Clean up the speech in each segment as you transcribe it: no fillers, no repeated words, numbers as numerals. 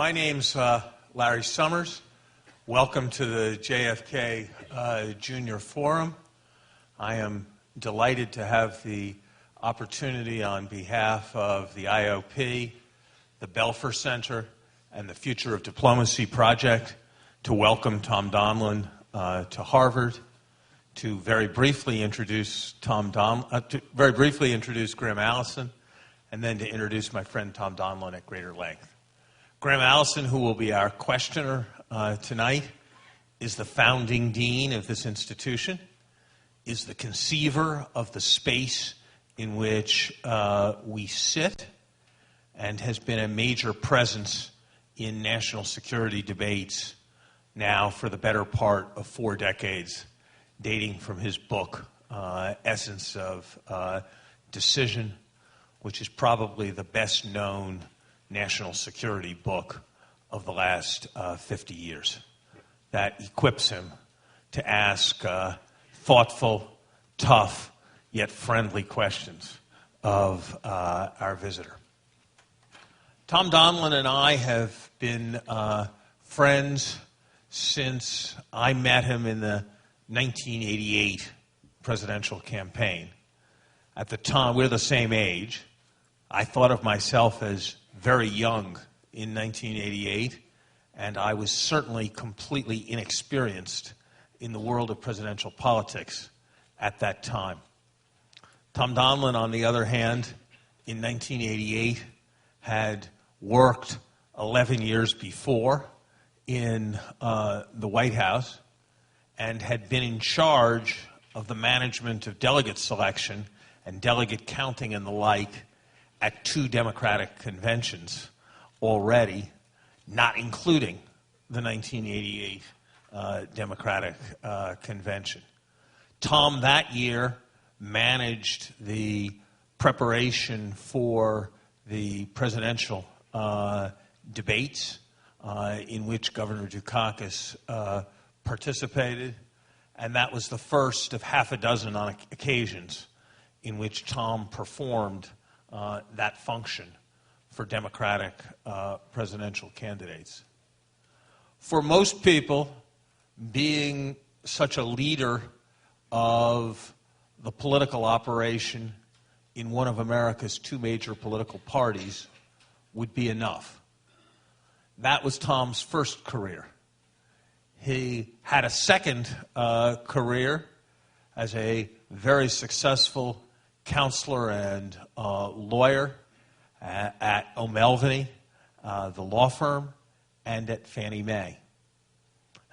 My name's Larry Summers. Welcome to the JFK Junior Forum. I am delighted to have the opportunity on behalf of the IOP, the Belfer Center, and the Future of Diplomacy Project to welcome Tom Donilon to Harvard, to very briefly introduce Graham Allison, and then to introduce my friend Tom Donilon at greater length. Graham Allison, who will be our questioner tonight, is the founding dean of this institution, is the conceiver of the space in which we sit, and has been a major presence in national security debates now for the better part of 4 decades, dating from his book, Essence of Decision, which is probably the best known national security book of the last 50 years that equips him to ask thoughtful, tough, yet friendly questions of our visitor. Tom Donilon and I have been friends since I met him in the 1988 presidential campaign. At the time, we're the same age. I thought of myself as very young in 1988, and I was certainly completely inexperienced in the world of presidential politics at that time. Tom Donilon, on the other hand, in 1988, had worked 11 years before in the White House and had been in charge of the management of delegate selection and delegate counting and the like at 2 Democratic conventions already, not including the 1988 Democratic Convention. Tom, that year, managed the preparation for the presidential debates in which Governor Dukakis participated, and that was the first of half a dozen occasions in which Tom performed that function for Democratic presidential candidates. For most people, being such a leader of the political operation in one of America's 2 major political parties would be enough. That was Tom's first career. He had a second career as a very successful counselor and lawyer at O'Melveny, the law firm, and at Fannie Mae.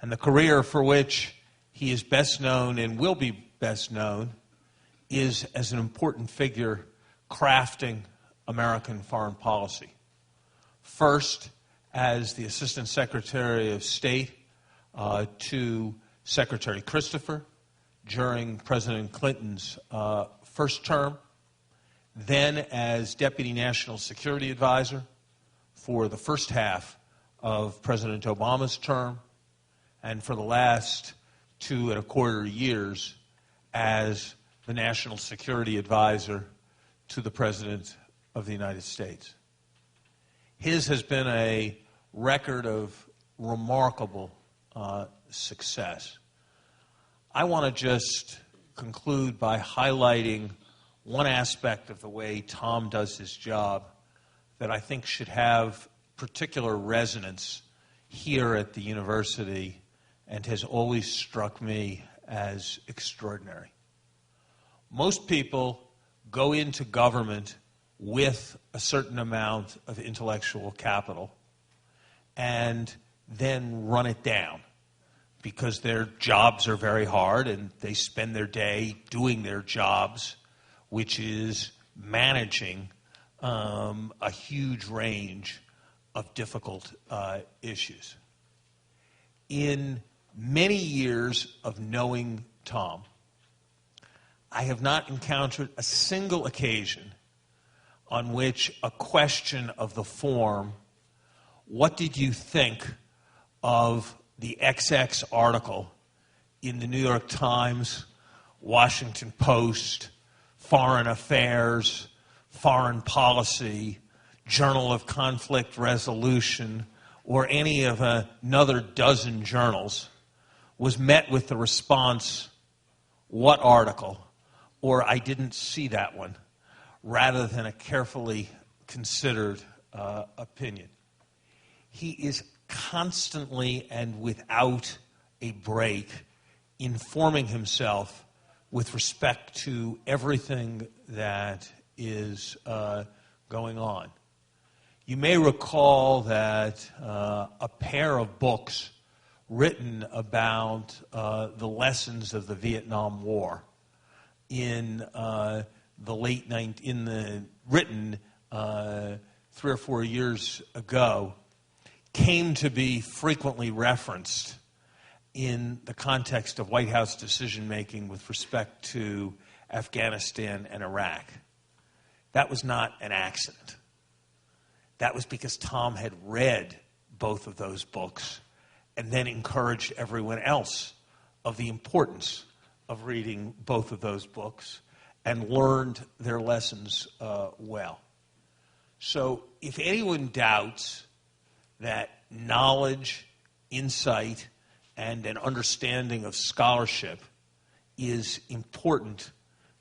And the career for which he is best known and will be best known is as an important figure crafting American foreign policy. First, as the Assistant Secretary of State to Secretary Christopher during President Clinton's first term, then as Deputy National Security Advisor for the first half of President Obama's term, and for the last 2.25 years as the National Security Advisor to the President of the United States. His has been a record of remarkable success. I want to just conclude by highlighting one aspect of the way Tom does his job that I think should have particular resonance here at the university and has always struck me as extraordinary. Most people go into government with a certain amount of intellectual capital and then run it down because their jobs are very hard and they spend their day doing their jobs, which is managing a huge range of difficult issues. In many years of knowing Tom, I have not encountered a single occasion on which a question of the form, what did you think of the XX article in the New York Times, Washington Post, Foreign Affairs, Foreign Policy, Journal of Conflict Resolution, or any of another dozen journals was met with the response, "What article?" or "I didn't see that one," rather than a carefully considered opinion. He is constantly and without a break informing himself with respect to everything that is going on. You may recall that a pair of books written about the lessons of the Vietnam War written 3 or 4 years ago came to be frequently referenced in the context of White House decision-making with respect to Afghanistan and Iraq. That was not an accident. That was because Tom had read both of those books and then encouraged everyone else of the importance of reading both of those books and learned their lessons well. So if anyone doubts that knowledge, insight, and an understanding of scholarship is important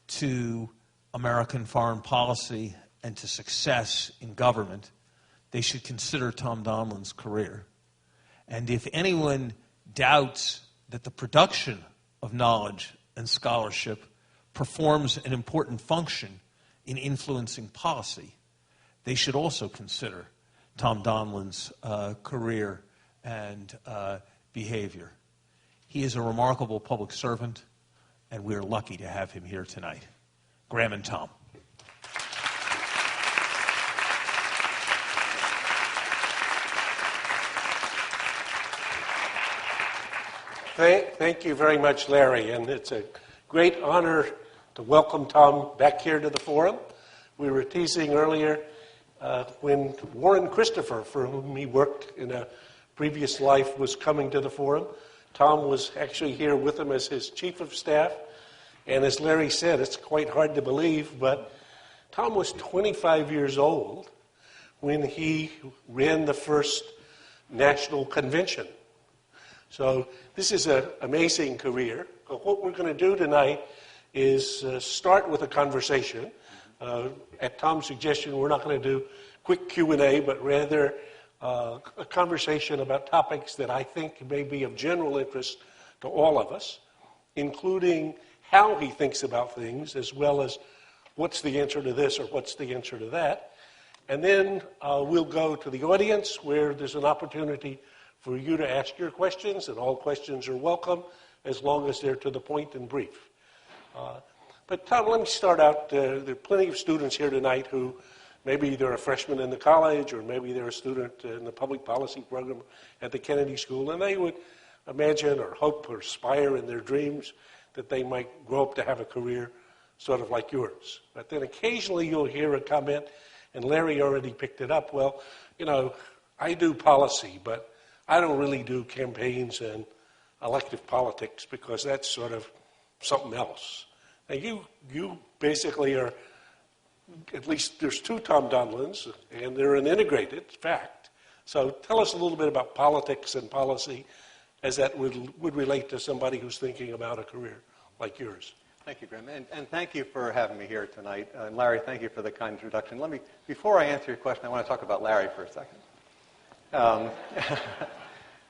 to American foreign policy and to success in government, they should consider Tom Donilon's career. And if anyone doubts that the production of knowledge and scholarship performs an important function in influencing policy, they should also consider Tom Donilon's career and behavior. He is a remarkable public servant, and we are lucky to have him here tonight. Graham and Tom. Thank you very much, Larry, and it's a great honor to welcome Tom back here to the forum. We were teasing earlier when Warren Christopher, for whom he worked in a previous life, was coming to the forum. Tom was actually here with him as his chief of staff, and as Larry said, it's quite hard to believe, but Tom was 25 years old when he ran the first national convention. So this is an amazing career. But what we're going to do tonight is start with a conversation. At Tom's suggestion, we're not going to do quick Q&A, but rather a conversation about topics that I think may be of general interest to all of us, including how he thinks about things, as well as what's the answer to this or what's the answer to that. And then we'll go to the audience where there's an opportunity for you to ask your questions, and all questions are welcome as long as they're to the point and brief. But Tom, let me start out. There are plenty of students here tonight who maybe they're a freshman in the college, or maybe they're a student in the public policy program at the Kennedy School, and they would imagine or hope or aspire in their dreams that they might grow up to have a career sort of like yours. But then occasionally you'll hear a comment, and Larry already picked it up, well, I do policy, but I don't really do campaigns and elective politics because that's sort of something else. Now you basically are, at least there's two Tom Donilons, and they're an integrated fact. So tell us a little bit about politics and policy as that would relate to somebody who's thinking about a career like yours. Thank you, Graham, and thank you for having me here tonight. And Larry, thank you for the kind introduction. Before I answer your question, I want to talk about Larry for a second.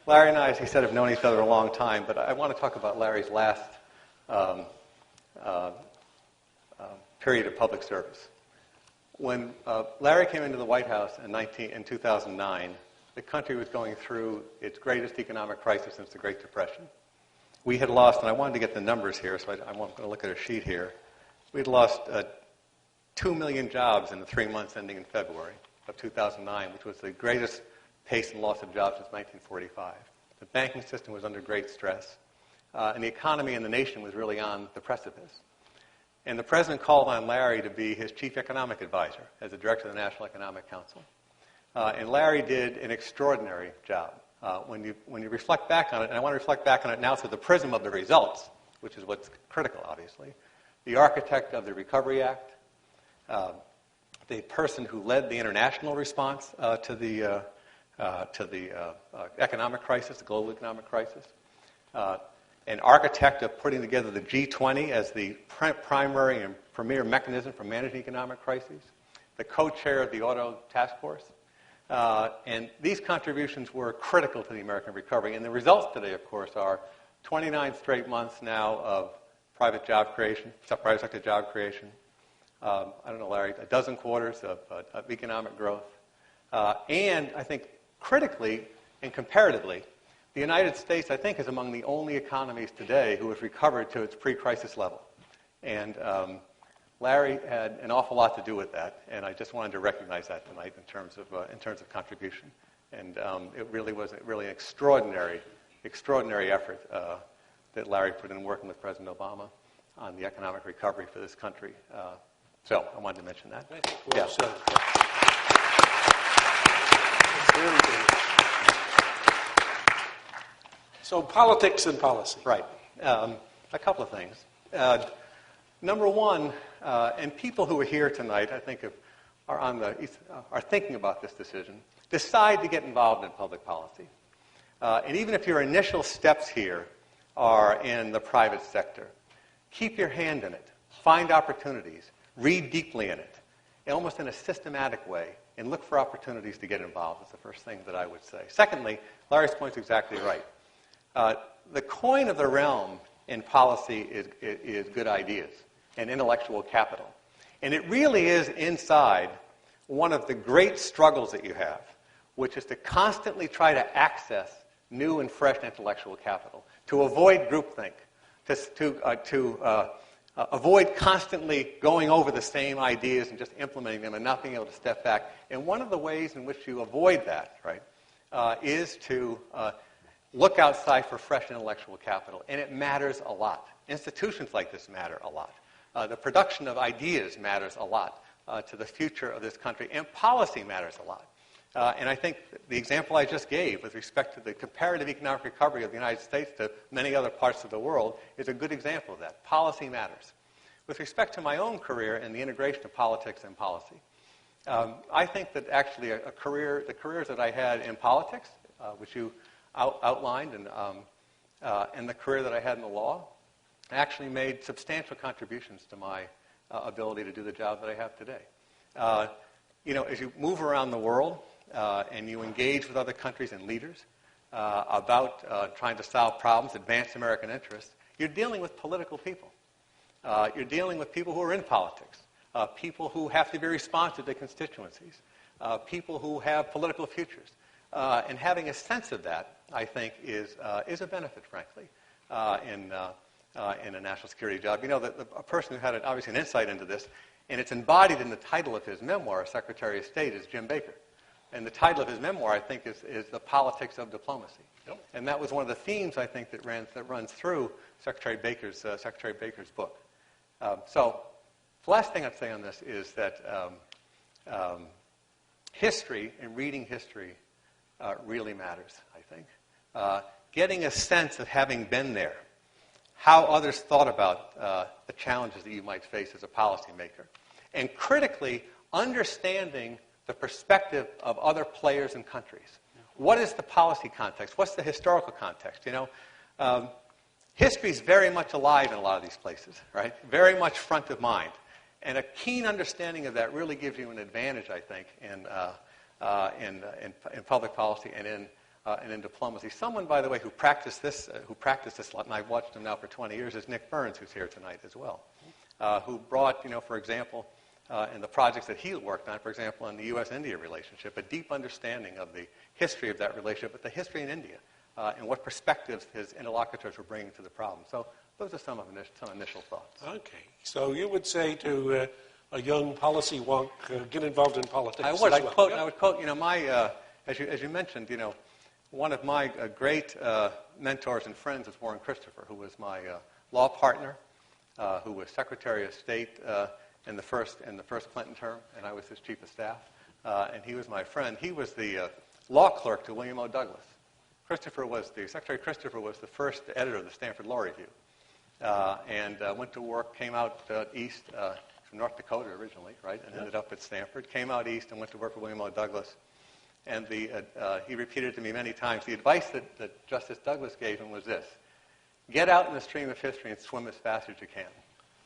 Larry and I, as he said, have known each other a long time, but I want to talk about Larry's last period of public service. When Larry came into the White House in 2009, the country was going through its greatest economic crisis since the Great Depression. We had lost, and I wanted to get the numbers here, so I'm going to look at a sheet here. We had lost 2 million jobs in the 3 months ending in February of 2009, which was the greatest pace and loss of jobs since 1945. The banking system was under great stress, and the economy and the nation was really on the precipice. And the president called on Larry to be his chief economic advisor as the director of the National Economic Council. And Larry did an extraordinary job. When you reflect back on it, and I want to reflect back on it now through the prism of the results, which is what's critical, obviously, the architect of the Recovery Act, the person who led the international response to the economic crisis, the global economic crisis. An architect of putting together the G20 as the primary and premier mechanism for managing economic crises, the co-chair of the Auto Task Force. And these contributions were critical to the American recovery. And the results today, of course, are 29 straight months now of private sector job creation. I don't know, Larry, a dozen quarters of economic growth. And I think critically and comparatively, the United States, I think, is among the only economies today who has recovered to its pre-crisis level. And Larry had an awful lot to do with that, and I just wanted to recognize that tonight in terms of contribution. And it really was an extraordinary effort that Larry put in working with President Obama on the economic recovery for this country. So I wanted to mention that. Well said. Very good. So politics and policy. Right. A couple of things. Number one, and people who are here tonight, I think, are thinking about this decision, decide to get involved in public policy. And even if your initial steps here are in the private sector, keep your hand in it. Find opportunities. Read deeply in it, almost in a systematic way, and look for opportunities to get involved is the first thing that I would say. Secondly, Larry's point's exactly right. The coin of the realm in policy is good ideas and intellectual capital. And it really is inside one of the great struggles that you have, which is to constantly try to access new and fresh intellectual capital, to avoid groupthink, to avoid constantly going over the same ideas and just implementing them and not being able to step back. And one of the ways in which you avoid that, right, is to look outside for fresh intellectual capital. And it matters a lot. Institutions like this matter a lot. The production of ideas matters a lot to the future of this country. And policy matters a lot. And I think the example I just gave with respect to the comparative economic recovery of the United States to many other parts of the world is a good example of that. Policy matters. With respect to my own career and the integration of politics and policy, I think that actually the careers that I had in politics, which you outlined, and the career that I had in the law, actually made substantial contributions to my ability to do the job that I have today. As you move around the world and you engage with other countries and leaders about trying to solve problems, advance American interests, you're dealing with political people. You're dealing with people who are in politics, people who have to be responsive to constituencies, people who have political futures. And having a sense of that, I think, is a benefit, frankly, in a national security job. A person who had obviously an insight into this, and it's embodied in the title of his memoir, Secretary of State, is Jim Baker. And the title of his memoir, I think, is The Politics of Diplomacy. Yep. And that was one of the themes, I think, that runs through Secretary Baker's book. So the last thing I'd say on this is that history and reading history really matters, I think. Getting a sense of having been there, how others thought about the challenges that you might face as a policymaker, and critically understanding the perspective of other players and countries. What is the policy context? What's the historical context? History is very much alive in a lot of these places, right? Very much front of mind. And a keen understanding of that really gives you an advantage, I think, in public policy and in diplomacy. Someone, by the way, who practiced this, and I've watched him now for 20 years, is Nick Burns, who's here tonight as well, who brought, for example, in the projects that he worked on, for example, in the U.S.-India relationship, a deep understanding of the history of that relationship, but the history in India, and what perspectives his interlocutors were bringing to the problem. So those are some initial thoughts. Okay. So you would say to a young policy wonk, get involved in politics I would. as well. I would quote, my, as you mentioned, one of my great mentors and friends was Warren Christopher, who was my law partner, who was Secretary of State in the first Clinton term, and I was his chief of staff. And he was my friend. He was the law clerk to William O. Douglas. Secretary Christopher was the first editor of the Stanford Law Review, and went to work, came out east from North Dakota originally, right, and ended up at Stanford. Came out east and went to work for William O. Douglas, And he repeated it to me many times. The advice that Justice Douglas gave him was this: get out in the stream of history and swim as fast as you can.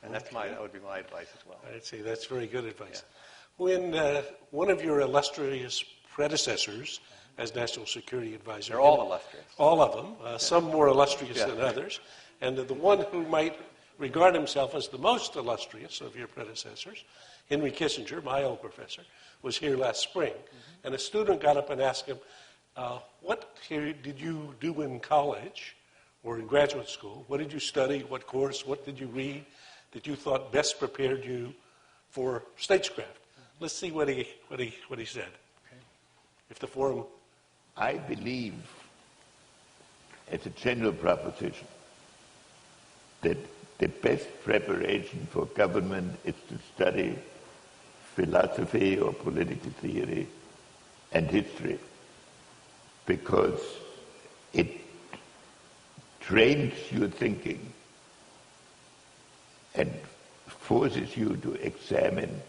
And that would be my advice as well. I'd say that's very good advice. Yeah. When one of your illustrious predecessors as National Security Advisor... They're all illustrious. All of them. Some more illustrious than others. And the one who might regard himself as the most illustrious of your predecessors, Henry Kissinger, my old professor, was here last spring. Mm-hmm. And a student got up and asked him, what did you do in college or in graduate school? What did you study? What course? What did you read that you thought best prepared you for statecraft? Mm-hmm. Let's see what he said. Okay. If the forum... I believe, as a general proposition, that the best preparation for government is to study philosophy or political theory and history, because it trains your thinking and forces you to examine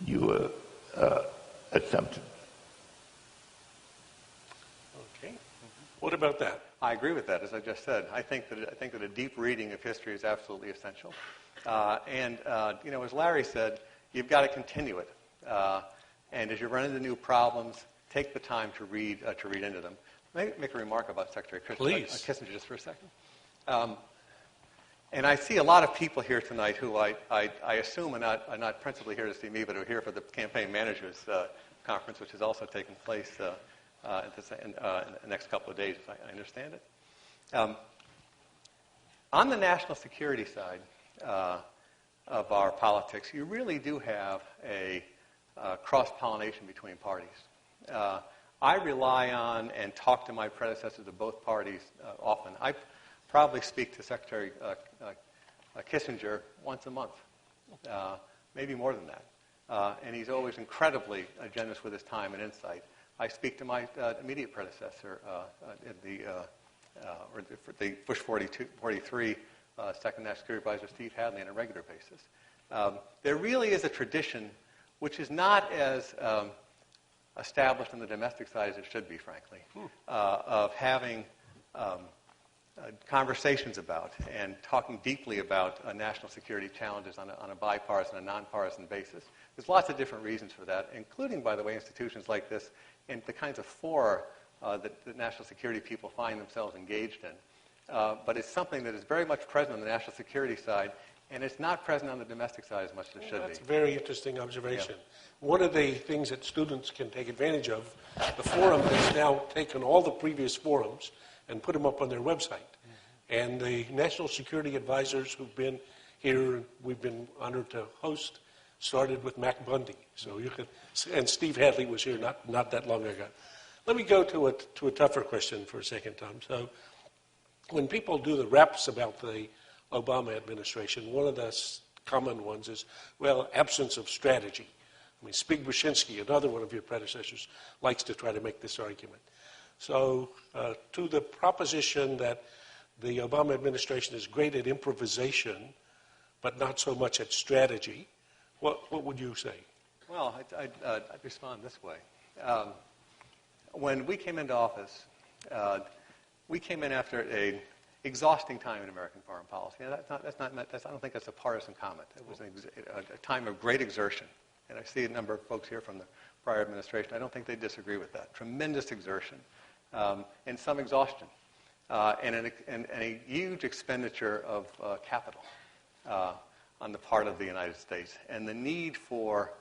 your assumptions. Okay. What about that? I agree with that, as I just said. I think that a deep reading of history is absolutely essential. As Larry said, you've got to continue it. And as you run into new problems, take the time to read into them. May I make a remark about Secretary Kissinger just for a second? And I see a lot of people here tonight who I assume are not principally here to see me, but are here for the campaign managers conference, which is also taking place in the next couple of days, if I understand it. On the national security side of our politics, you really do have a cross-pollination between parties. I rely on and talk to my predecessors of both parties often. I probably speak to Secretary Kissinger once a month, maybe more than that. And he's always incredibly generous with his time and insight. I speak to my immediate predecessor, the Bush 43 Second National Security Advisor, Steve Hadley, on a regular basis. There really is a tradition which is not as established on the domestic side as it should be, frankly, of having conversations about and talking deeply about national security challenges on a bipartisan and nonpartisan basis. There's lots of different reasons for that, including, by the way, institutions like this and the kinds of fora that the national security people find themselves engaged in. But it's something that is very much present on the national security side, and it's not present on the domestic side as much as it should be. That's a very interesting observation. Yeah. One of the things that students can take advantage of, the forum has now taken all the previous forums and put them up on their website. Mm-hmm. And the national security advisors who've been here, we've been honored to host, started with Mac Bundy. So you could, and Steve Hadley was here not that long ago. Let me go to a tougher question for a second, Tom. So when people do the raps about the Obama administration, one of the common ones is, well, absence of strategy. I mean, Spig Brzezinski, another one of your predecessors, likes to try to make this argument. So to the proposition that the Obama administration is great at improvisation, but not so much at strategy, what would you say? Well, I'd respond this way. When we came into office, we came in after an exhausting time in American foreign policy. Now, I don't think that's a partisan comment. It was a time of great exertion. And I see a number of folks here from the prior administration. I don't think they disagree with that. Tremendous exertion and some exhaustion and a huge expenditure of capital on the part of the United States, and the need for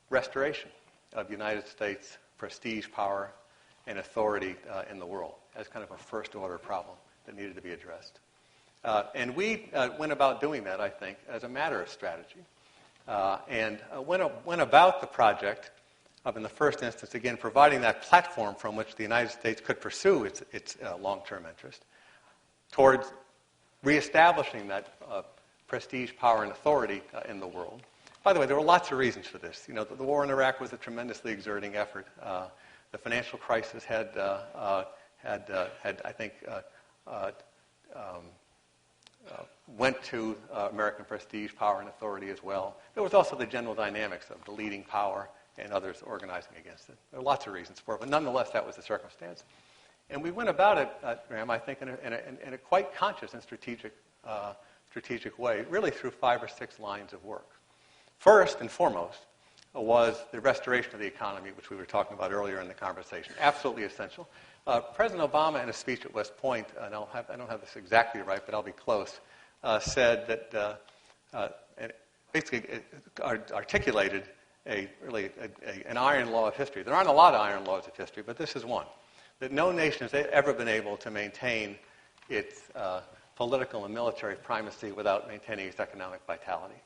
restoration of United States prestige, power, and authority in the world as kind of a first-order problem that needed to be addressed. And we went about doing that, I think, as a matter of strategy. And went about the project of, in the first instance, again, providing that platform from which the United States could pursue its long-term interest towards reestablishing that prestige, power, and authority in the world. By the way, there were lots of reasons for this. You know, the war in Iraq was a tremendously exerting effort. The financial crisis had I think, went to American prestige, power, and authority as well. There was also the general dynamics of the leading power and others organizing against it. There are lots of reasons for it, but nonetheless, that was the circumstance. And we went about it, Graham, I think, in a quite conscious and strategic way, really through 5 or 6 lines of work. First and foremost was the restoration of the economy, which we were talking about earlier in the conversation. Absolutely essential. President Obama, in a speech at West Point, and I don't have this exactly right, but I'll be close, said that basically articulated an iron law of history. There aren't a lot of iron laws of history, but this is one. That no nation has ever been able to maintain its political and military primacy without maintaining its economic vitality.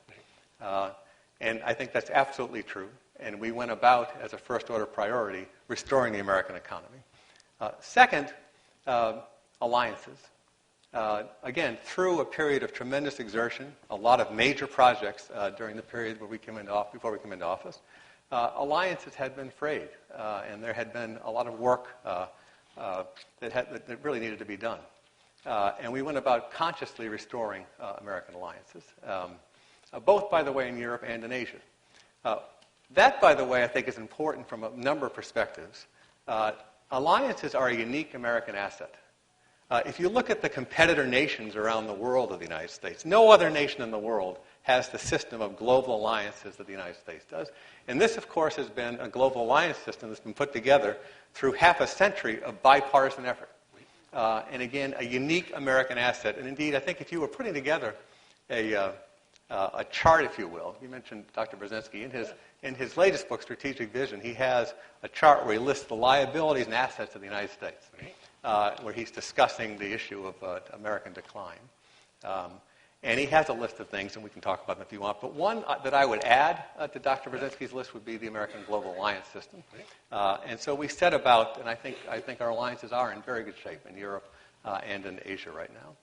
And I think that's absolutely true. And we went about, as a first-order priority, restoring the American economy. Second, alliances. Again, through a period of tremendous exertion, a lot of major projects during the period before we came into office, alliances had been frayed, and there had been a lot of work that really needed to be done. And we went about consciously restoring American alliances, both, by the way, in Europe and in Asia. That, by the way, I think is important from a number of perspectives. Alliances are a unique American asset. If you look at the competitor nations around the world of the United States, no other nation in the world has the system of global alliances that the United States does. And this, of course, has been a global alliance system that's been put together through half a century of bipartisan effort. And again, a unique American asset. And indeed, I think if you were putting together a chart, if you will, you mentioned Dr. Brzezinski, in his latest book, Strategic Vision, he has a chart where he lists the liabilities and assets of the United States, where he's discussing the issue of American decline. And he has a list of things, and we can talk about them if you want. But one that I would add to Dr. Brzezinski's list would be the American Global Alliance System. And so we set about, and I think our alliances are in very good shape in Europe and in Asia right now.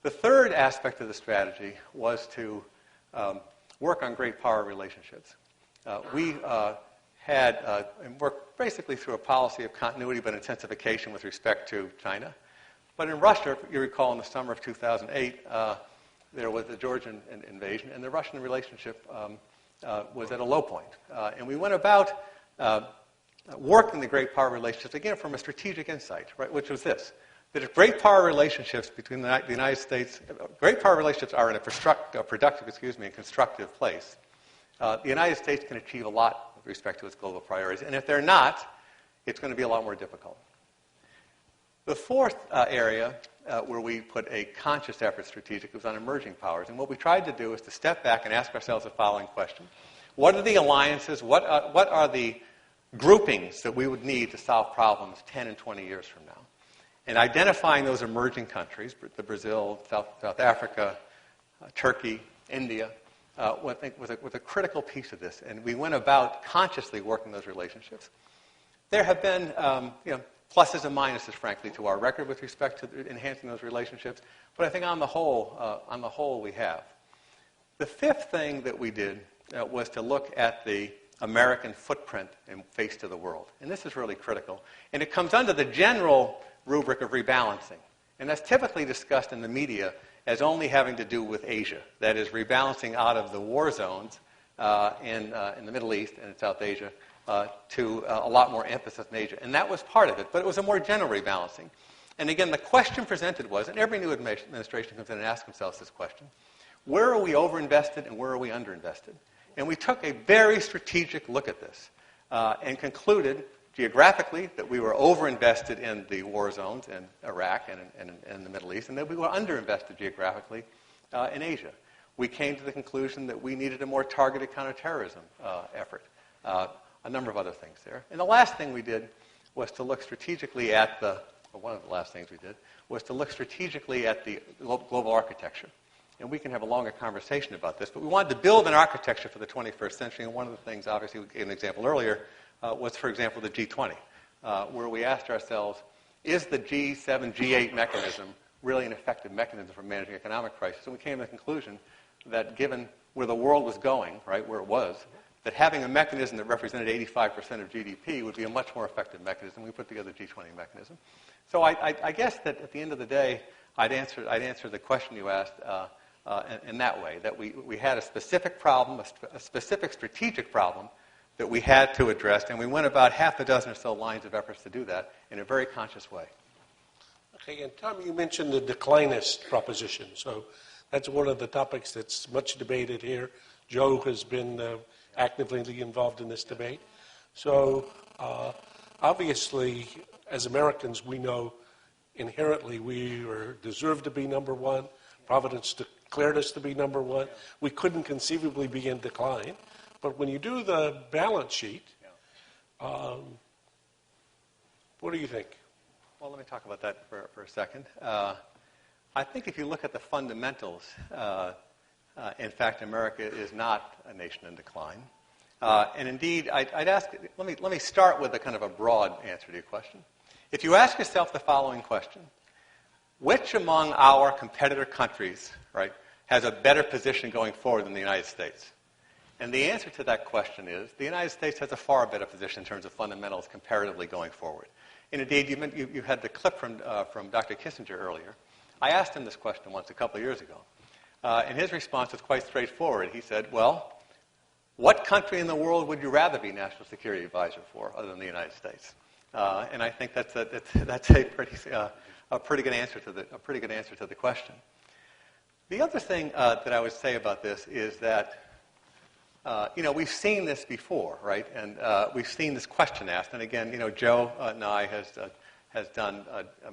The third aspect of the strategy was to work on great power relationships. We had worked basically through a policy of continuity but intensification with respect to China. But in Russia, if you recall, in the summer of 2008, there was the Georgian invasion, and the Russian relationship was at a low point. And we went about working the great power relationships, again, from a strategic insight, right, which was this, that if great power relationships between the United States, great power relationships are in a productive and constructive place, the United States can achieve a lot with respect to its global priorities. And if they're not, it's going to be a lot more difficult. The fourth area where we put a conscious effort strategic was on emerging powers. And what we tried to do is to step back and ask ourselves the following question. What are the alliances, what are the groupings that we would need to solve problems 10 and 20 years from now? And identifying those emerging countries, the Brazil, South Africa, Turkey, India, I think was a critical piece of this. And we went about consciously working those relationships. There have been pluses and minuses, frankly, to our record with respect to enhancing those relationships. But I think on the whole, we have. The fifth thing that we did was to look at the American footprint and face to the world. And this is really critical. And it comes under the general rubric of rebalancing. And that's typically discussed in the media as only having to do with Asia. That is, rebalancing out of the war zones in the Middle East and in South Asia to a lot more emphasis in Asia. And that was part of it, but it was a more general rebalancing. And again, the question presented was, and every new administration comes in and asks themselves this question, where are we overinvested and where are we underinvested? And we took a very strategic look at this and concluded geographically that we were overinvested in the war zones in Iraq and in the Middle East, and that we were underinvested geographically in Asia. We came to the conclusion that we needed a more targeted counterterrorism effort. A number of other things there. And the last thing we did was to look strategically at one of the last things we did was to look strategically at the global architecture. And we can have a longer conversation about this, but we wanted to build an architecture for the 21st century, and one of the things, obviously, we gave an example earlier, was, for example, the G20, where we asked ourselves, is the G7, G8 mechanism really an effective mechanism for managing economic crisis? And we came to the conclusion that given where the world was going, right, where it was, that having a mechanism that represented 85% of GDP would be a much more effective mechanism. We put together the G20 mechanism. So I guess that at the end of the day, I'd answer the question you asked in that way, that we had a specific problem, a specific strategic problem that we had to address, and we went about half a dozen or so lines of efforts to do that in a very conscious way. Okay, and Tom, you mentioned the declinist proposition. So that's one of the topics that's much debated here. Joe has been actively involved in this debate. So obviously, as Americans, we know inherently we deserve to be number one. Providence declared us to be number one. We couldn't conceivably be in decline. But when you do the balance sheet, what do you think? Well, let me talk about that for a second. I think if you look at the fundamentals, in fact, America is not a nation in decline. And indeed, I'd ask, let me start with a kind of a broad answer to your question. If you ask yourself the following question, which among our competitor countries, right, has a better position going forward than the United States? And the answer to that question is the United States has a far better position in terms of fundamentals comparatively going forward. And indeed, you had the clip from Dr. Kissinger earlier. I asked him this question once a couple of years ago. And his response was quite straightforward. He said, well, what country in the world would you rather be national security advisor for other than the United States? And I think that's a pretty good answer to the question. The other thing that I would say about this is that we've seen this before, right? And we've seen this question asked. And again, Joe Nye has done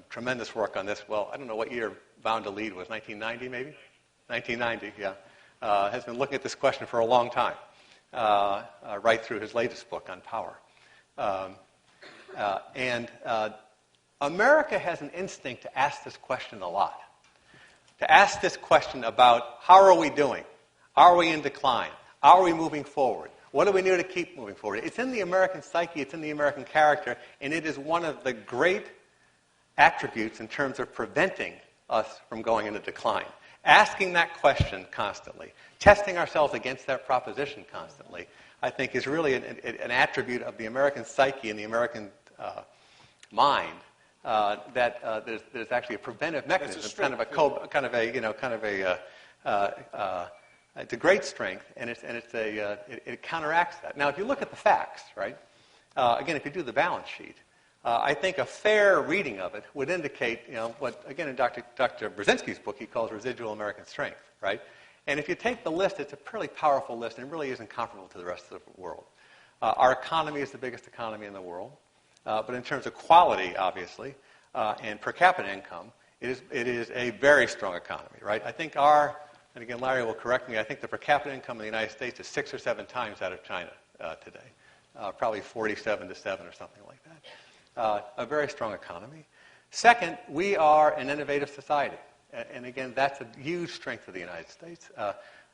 tremendous work on this. Well, I don't know what year Bound to Lead was, 1990 maybe? 1990, yeah. Has been looking at this question for a long time, right through his latest book on power. And America has an instinct to ask this question a lot. To ask this question about how are we doing? Are we in decline? Are we moving forward? What do we need to keep moving forward? It's in the American psyche, it's in the American character, and it is one of the great attributes in terms of preventing us from going into decline. Asking that question constantly, testing ourselves against that proposition constantly, I think is really an attribute of the American psyche and the American mind that there's actually a preventive mechanism, it's a great strength, and it counteracts that. Now, if you look at the facts, right? Again, if you do the balance sheet, I think a fair reading of it would indicate, what again in Dr. Brzezinski's book he calls residual American strength, right? And if you take the list, it's a pretty powerful list, and it really isn't comparable to the rest of the world. Our economy is the biggest economy in the world, but in terms of quality, obviously, and per capita income, it is a very strong economy, right? I think and again, Larry will correct me, I think the per capita income in the United States is 6 or 7 times that of China today. Probably 47 to 7 or something like that. A very strong economy. Second, we are an innovative society. And again, that's a huge strength of the United States.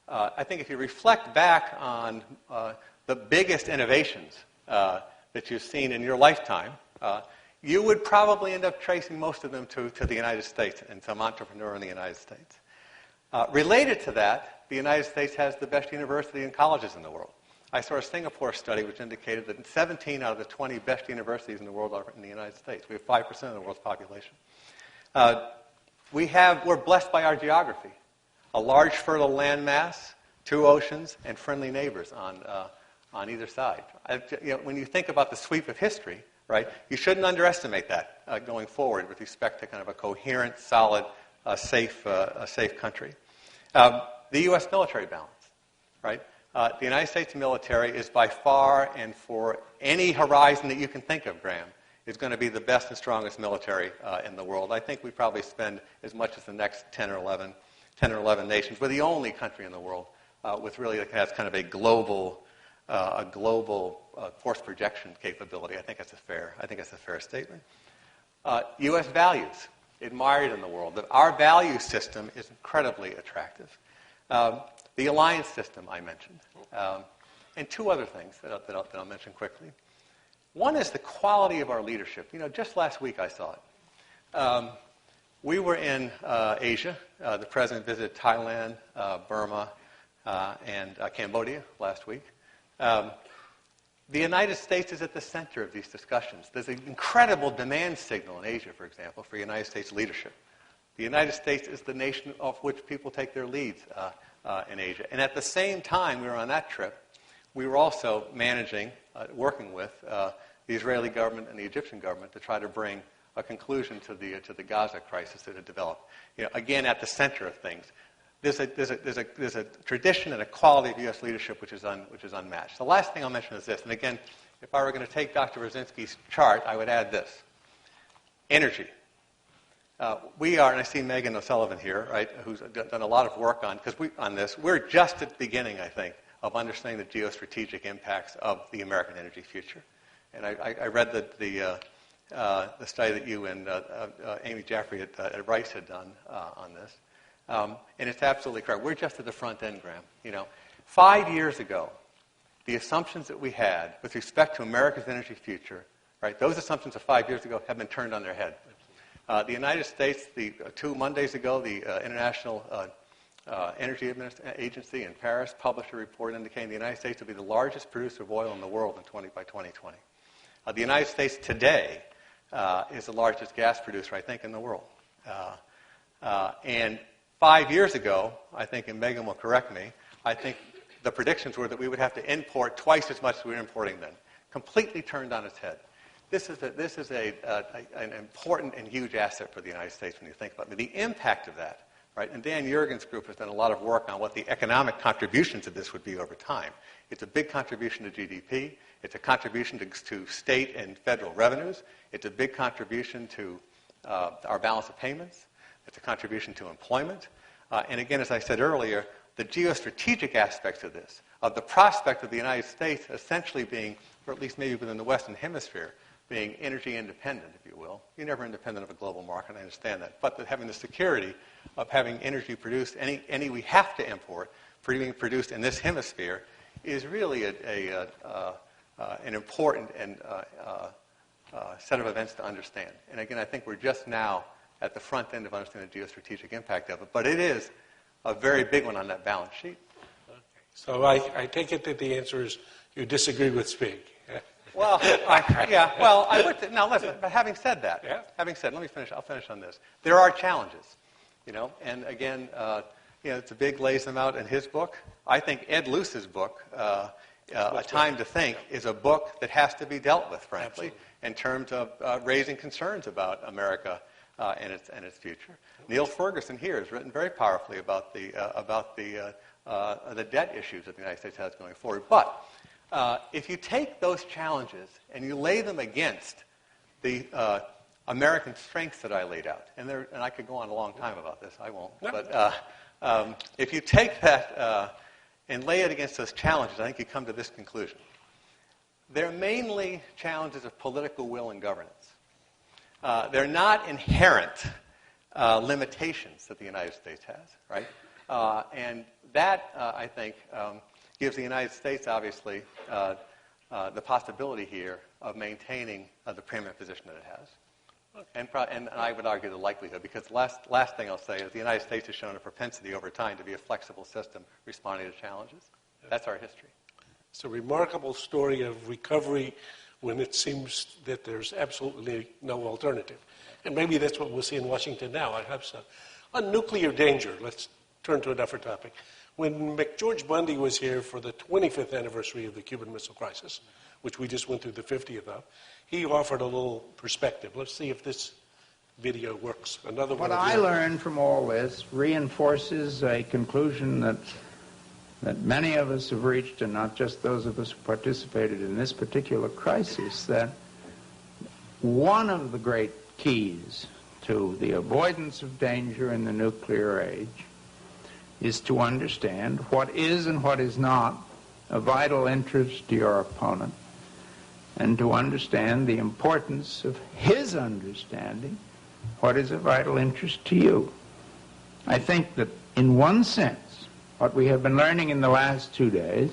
I think if you reflect back on the biggest innovations that you've seen in your lifetime, you would probably end up tracing most of them to the United States and some entrepreneur in the United States. Related to that, the United States has the best university and colleges in the world. I saw a Singapore study which indicated that 17 out of the 20 best universities in the world are in the United States. We have 5% of the world's population. We're blessed by our geography. A large fertile landmass, 2 oceans, and friendly neighbors on either side. When you think about the sweep of history, right, you shouldn't underestimate that going forward with respect to kind of a coherent, solid, safe country. The U.S. military balance, right? The United States military is by far, and for any horizon that you can think of, Graham, is going to be the best and strongest military in the world. I think we probably spend as much as the next 10 or 11 nations. We're the only country in the world with really that has kind of a global force projection capability. I think that's a fair statement. U.S. values, admired in the world. Our value system is incredibly attractive. The alliance system I mentioned. And 2 other things that I'll mention quickly. One is the quality of our leadership. Just last week I saw it. We were in Asia. The president visited Thailand, Burma, and Cambodia last week. The United States is at the center of these discussions. There's an incredible demand signal in Asia, for example, for United States leadership. The United States is the nation of which people take their leads in Asia. And at the same time we were on that trip, we were also managing, working with the Israeli government and the Egyptian government to try to bring a conclusion to the Gaza crisis that had developed. Again, at the center of things, there's a tradition and a quality of U.S. leadership which is unmatched. The last thing I'll mention is this, and again, if I were going to take Dr. Brzezinski's chart, I would add this: energy. We are, and I see Megan O'Sullivan here, right, who's done a lot of work on this. We're just at the beginning, I think, of understanding the geostrategic impacts of the American energy future. And I read the study that you and Amy Jaffrey at Rice had done on this, and it's absolutely correct. We're just at the front end, Graham. 5 years ago, the assumptions that we had with respect to America's energy future, right? Those assumptions of 5 years ago have been turned on their head. The United States, 2 Mondays ago, the International Energy Agency in Paris published a report indicating the United States will be the largest producer of oil in the world by 2020. The United States today is the largest gas producer, I think, in the world. And 5 years ago, I think, and Megan will correct me, I think the predictions were that we would have to import twice as much as we were importing then. Completely turned on its head. This is an important and huge asset for the United States when you think about it. The impact of that, right? And Dan Yergin's group has done a lot of work on what the economic contributions of this would be over time. It's a big contribution to GDP. It's a contribution to state and federal revenues. It's a big contribution to our balance of payments. It's a contribution to employment. And again, as I said earlier, the geostrategic aspects of this, of the prospect of the United States essentially being, or at least maybe within the Western Hemisphere, being energy independent, if you will. You're never independent of a global market, I understand that. But having the security of having energy produced, any we have to import, being produced in this hemisphere, is really an important and set of events to understand. And again, I think we're just now at the front end of understanding the geostrategic impact of it. But it is a very big one on that balance sheet. Okay. So I take it that the answer is you disagree with Spig. Well, I would. Now, listen. But having said that, let me finish. I'll finish on this. There are challenges, and again, it's a big lays them out in his book. I think Ed Luce's book, A Time to Think, is a book that has to be dealt with, frankly, in terms of raising concerns about America and its future. Neil Ferguson here has written very powerfully about the debt issues that the United States has going forward. But if you take those challenges and you lay them against the American strengths that I laid out, and I could go on a long time about this, I won't, but if you take that and lay it against those challenges, I think you come to this conclusion. They're mainly challenges of political will and governance. They're not inherent limitations that the United States has, right? And that, I think, gives the United States, obviously, the possibility here of maintaining the preeminent position that it has. And I would argue the likelihood, because the last thing I'll say is the United States has shown a propensity over time to be a flexible system responding to challenges. That's our history. It's a remarkable story of recovery when it seems that there's absolutely no alternative. And maybe that's what we'll see in Washington now. I hope so. On nuclear danger, let's turn to a different topic. When McGeorge Bundy was here for the 25th anniversary of the Cuban Missile Crisis, which we just went through the 50th of, he offered a little perspective. Let's see if this video works. Another one. What I learned from all this reinforces a conclusion that many of us have reached, and not just those of us who participated in this particular crisis, that one of the great keys to the avoidance of danger in the nuclear age is to understand what is and what is not a vital interest to your opponent, and to understand the importance of his understanding what is a vital interest to you. I think that in one sense, what we have been learning in the last 2 days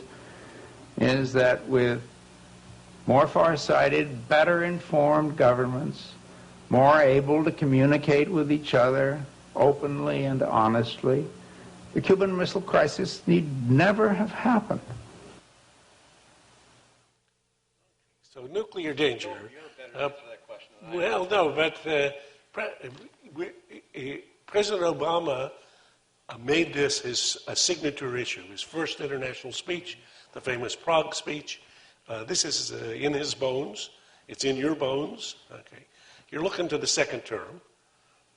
is that with more far-sighted, better informed governments, more able to communicate with each other openly and honestly, the Cuban Missile Crisis need never have happened. So nuclear danger. You're better to answer that question than I am. Well, no, but President Obama made this a signature issue. His first international speech, the famous Prague speech. This is in his bones. It's in your bones. Okay. You're looking to the second term.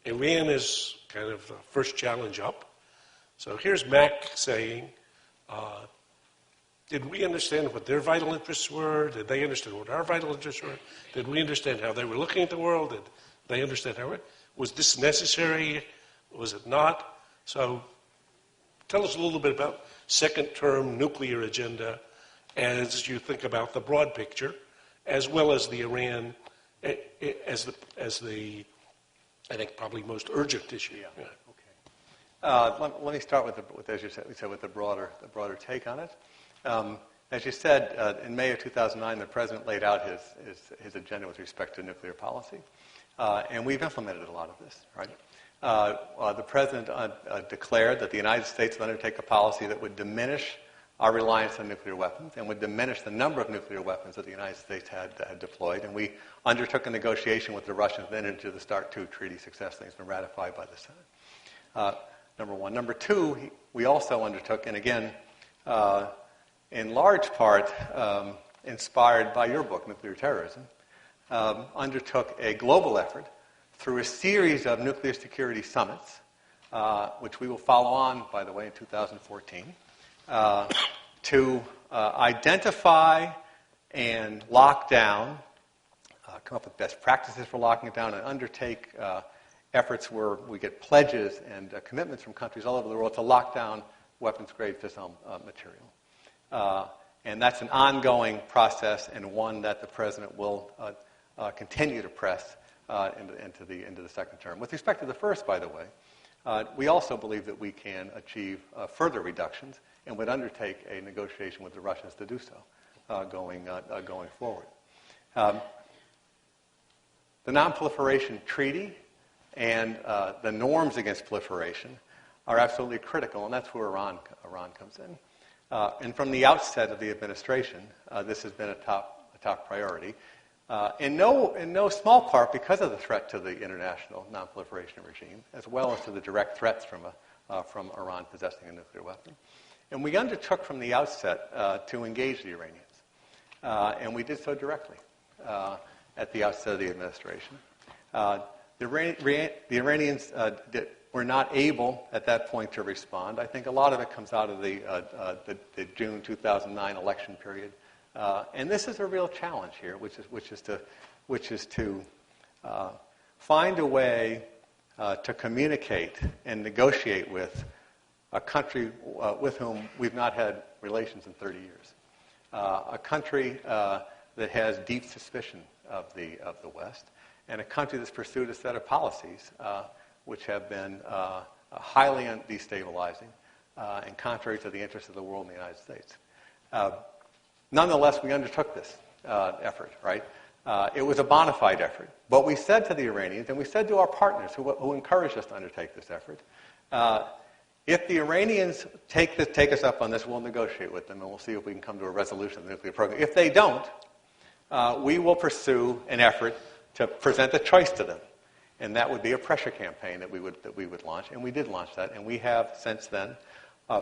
Iran is kind of the first challenge up. So here's Mac saying, did we understand what their vital interests were? Did they understand what our vital interests were? Did we understand how they were looking at the world? Did they understand how was this necessary? Was it not? So tell us a little bit about second term nuclear agenda as you think about the broad picture, as well as the Iran as the I think probably most urgent issue. Yeah. Okay. Let me start with as you said, with the broader take on it. As you said, in May of 2009, the president laid out his agenda with respect to nuclear policy, and we've implemented a lot of this. Right. The president declared that the United States would undertake a policy that would diminish our reliance on nuclear weapons and would diminish the number of nuclear weapons that the United States had deployed. And we undertook a negotiation with the Russians, then into the START II treaty successfully. It's been ratified by the Senate. Number one. Number two, we also undertook, and again, in large part inspired by your book, Nuclear Terrorism, undertook a global effort through a series of nuclear security summits, which we will follow on, by the way, in 2014, to identify and lock down, come up with best practices for locking it down, and undertake efforts where we get pledges and commitments from countries all over the world to lock down weapons-grade fissile material. And that's an ongoing process and one that the president will continue to press into the second term. With respect to the first, by the way, we also believe that we can achieve further reductions and would undertake a negotiation with the Russians to do so going forward. The Non-Proliferation Treaty and the norms against proliferation are absolutely critical, and that's where Iran comes in. And from the outset of the administration, this has been a top priority. In no small part because of the threat to the international non-proliferation regime, as well as to the direct threats from Iran possessing a nuclear weapon. And we undertook from the outset to engage the Iranians, and we did so directly at the outset of the administration. The Iranians were not able at that point to respond. I think a lot of it comes out of the June 2009 election period. And this is a real challenge here, which is to find a way to communicate and negotiate with a country with whom we've not had relations in 30 years, a country that has deep suspicion of the West, and a country that's pursued a set of policies which have been highly destabilizing and contrary to the interests of the world and the United States. Nonetheless, we undertook this effort, right? It was a bona fide effort. But we said to the Iranians, and we said to our partners who encouraged us to undertake this effort, if the Iranians take us up on this, we'll negotiate with them, and we'll see if we can come to a resolution of the nuclear program. If they don't, we will pursue an effort to present a choice to them. And that would be a pressure campaign that we would launch, and we did launch that. And we have, since then,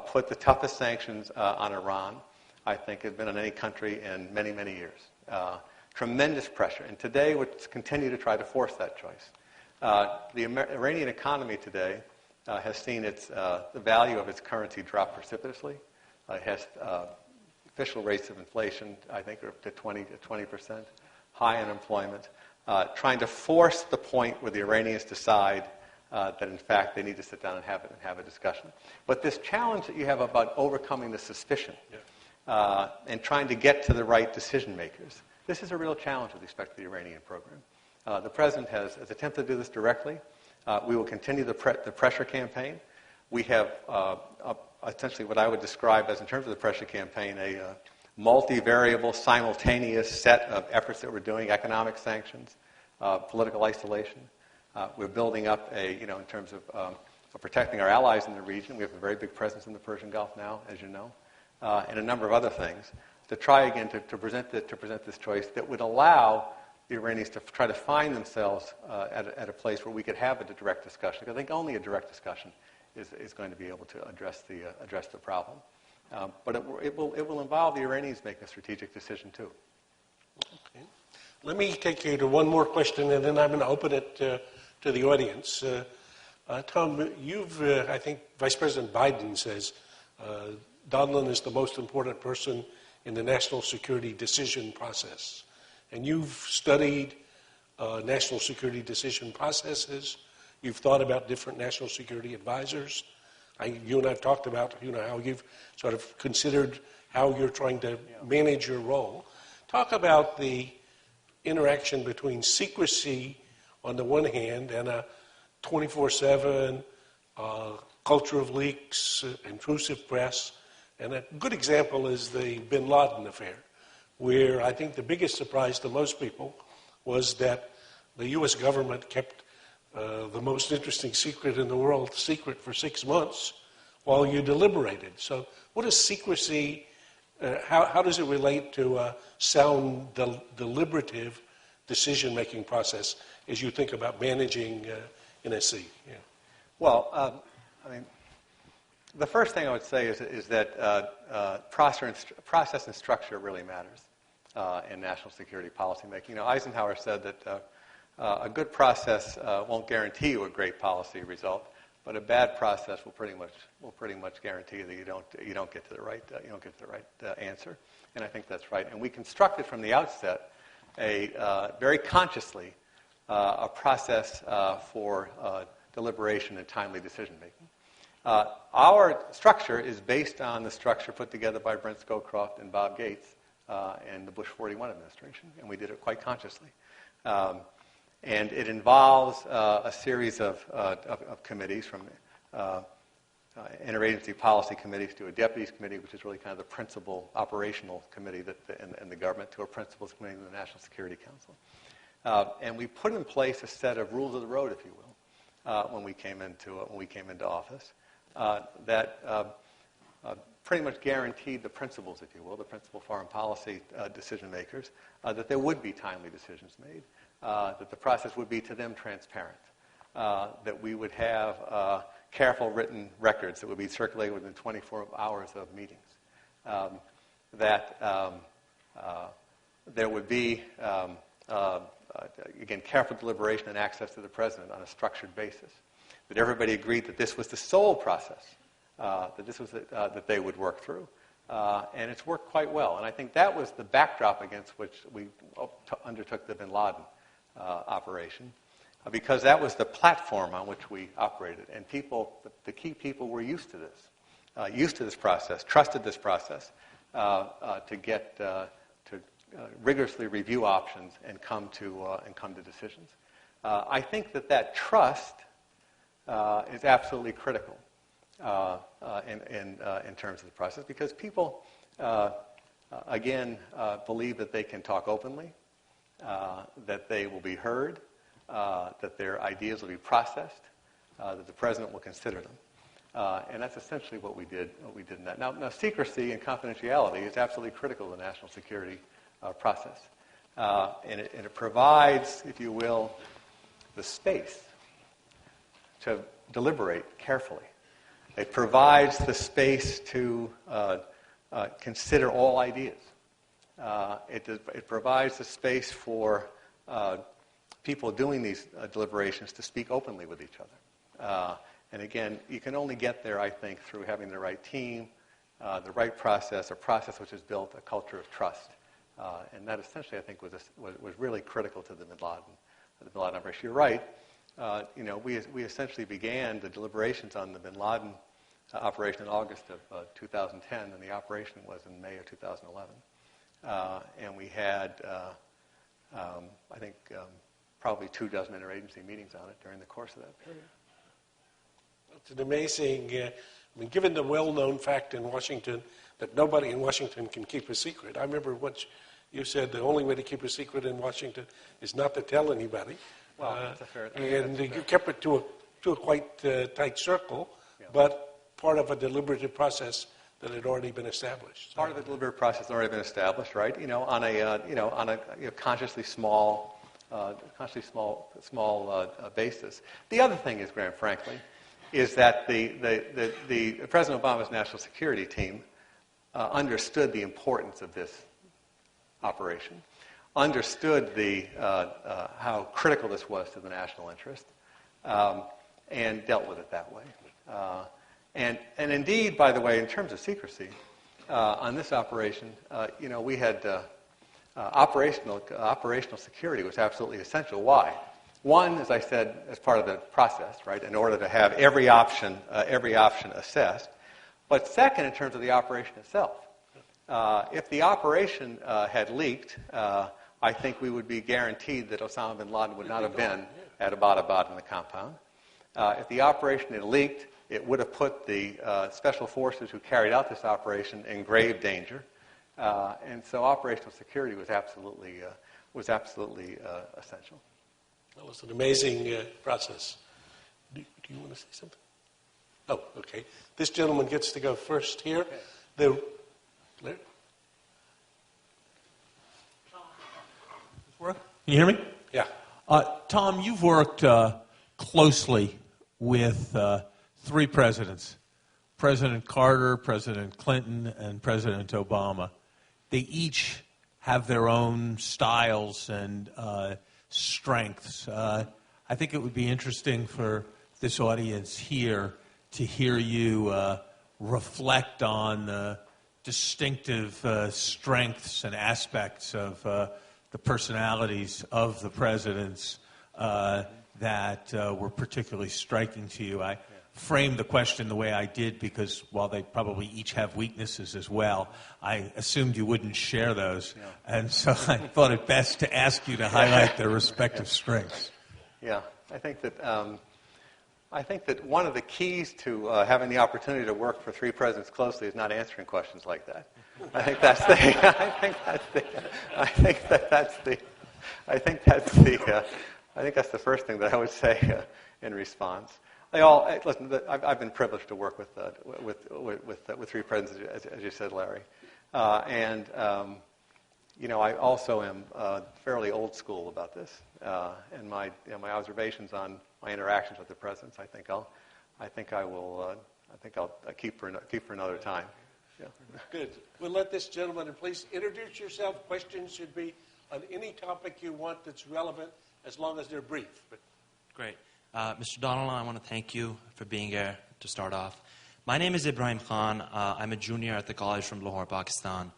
put the toughest sanctions on Iran, I think, have been on any country in many, many years. Tremendous pressure. And today, we continue to try to force that choice. The Iranian economy today has seen the value of its currency drop precipitously. It has official rates of inflation, I think, are up to 20%, high unemployment. Trying to force the point where the Iranians decide that, in fact, they need to sit down and have a discussion. But this challenge that you have about overcoming the suspicion and trying to get to the right decision makers, this is a real challenge with respect to the Iranian program. The president has attempted to do this directly. We will continue the pressure campaign. We have essentially what I would describe as, in terms of the pressure campaign, a multivariable, simultaneous set of efforts that we're doing: economic sanctions, political isolation. We're building up in terms of protecting our allies in the region. We have a very big presence in the Persian Gulf now, as you know, and a number of other things to try again to present this choice that would allow the Iranians to try to find themselves at a place where we could have a direct discussion. Because I think only a direct discussion is going to be able to address the problem. But it will involve the Iranians making a strategic decision too. Okay. Let me take you to one more question, and then I'm going to open it to the audience. Tom, I think Vice President Biden says Donilon is the most important person in the national security decision process. And you've studied national security decision processes. You've thought about different national security advisors. You and I have talked about how you've sort of considered how you're trying to manage your role. Talk about the interaction between secrecy on the one hand and a 24/7 culture of leaks, intrusive press. And a good example is the bin Laden affair, where I think the biggest surprise to most people was that the U.S. government kept the most interesting secret in the world secret for 6 months while you deliberated. So what is secrecy, how does it relate to a sound deliberative decision-making process as you think about managing NSC? Yeah. Well, the first thing I would say is that process and structure really matters in national security policymaking. Eisenhower said that a good process won't guarantee you a great policy result, but a bad process will pretty much guarantee that you don't get to the right answer. And I think that's right. And we constructed from the outset very consciously a process for deliberation and timely decision making. Our structure is based on the structure put together by Brent Scowcroft and Bob Gates and the Bush 41 administration, and we did it quite consciously. And it involves a series of committees, from interagency policy committees to a deputies committee, which is really kind of the principal operational committee in the government, to a principals committee in the National Security Council. And we put in place a set of rules of the road, if you will, when we came into office, that pretty much guaranteed the principals, if you will, the principal foreign policy decision makers, that there would be timely decisions made. That the process would be to them transparent, that we would have careful written records that would be circulated within 24 hours of meetings, that there would be, again, careful deliberation and access to the president on a structured basis, that everybody agreed that this was the sole process, that they would work through. And it's worked quite well. And I think that was the backdrop against which we undertook the bin Laden operation, because that was the platform on which we operated. And the key people were used to this process, trusted this process to rigorously review options and come to decisions. I think that trust is absolutely critical in terms of the process, because people, again, believe that they can talk openly, that they will be heard, that their ideas will be processed, that the president will consider them. And that's essentially what we did in that. Now, secrecy and confidentiality is absolutely critical to the national security process. And it provides, if you will, the space to deliberate carefully. It provides the space to consider all ideas. It provides the space for people doing these deliberations to speak openly with each other. And again, you can only get there, I think, through having the right team, the right process, a process which has built a culture of trust. And that essentially, I think, was really critical to the bin Laden operation. You're right. We essentially began the deliberations on the bin Laden operation in August of 2010, and the operation was in May of 2011. And we had, I think, probably 24 interagency meetings on it during the course of that period. It's an amazing, given the well-known fact in Washington that nobody in Washington can keep a secret. I remember once you said the only way to keep a secret in Washington is not to tell anybody. Well, that's a fair thing. And you kept it to a quite tight circle, but part of a deliberative process that had already been established. Part of the deliberative process had already been established, right? On a consciously small basis. The other thing is, Graham, frankly, is that the President Obama's national security team understood the importance of this operation, understood how critical this was to the national interest, and dealt with it that way. And indeed, by the way, in terms of secrecy, on this operation, we had operational security was absolutely essential. Why? One, as I said, as part of the process, right, in order to have every option assessed. But second, in terms of the operation itself, if the operation had leaked, I think we would be guaranteed that Osama bin Laden would not have been at Abbottabad in the compound. If the operation had leaked, it would have put the special forces who carried out this operation in grave danger. And so operational security was absolutely essential. That was an amazing process. Do you want to say something? Oh, okay. This gentleman gets to go first here. Can you hear me? Yeah. Tom, you've worked closely with three presidents, President Carter, President Clinton, and President Obama. They each have their own styles and strengths. I think it would be interesting for this audience here to hear you reflect on the distinctive strengths and aspects of the personalities of the presidents that were particularly striking to you. I framed the question the way I did because while they probably each have weaknesses as well, I assumed you wouldn't share those. Yeah. And so I thought it best to ask you to highlight their respective strengths. Yeah, I think that one of the keys to having the opportunity to work for three presidents closely is not answering questions like that. I think that's the first thing that I would say in response. Listen. I've been privileged to work with three presidents, as you said, Larry, and I also am fairly old school about this, and my observations on my interactions with the presidents. I think I'll keep for another time. Yeah. Good. We'll let this gentleman, and please introduce yourself. Questions should be on any topic you want that's relevant, as long as they're brief. Great. Mr. Donilon, I want to thank you for being here to start off. My name is Ibrahim Khan. I'm a junior at the college from Lahore, Pakistan.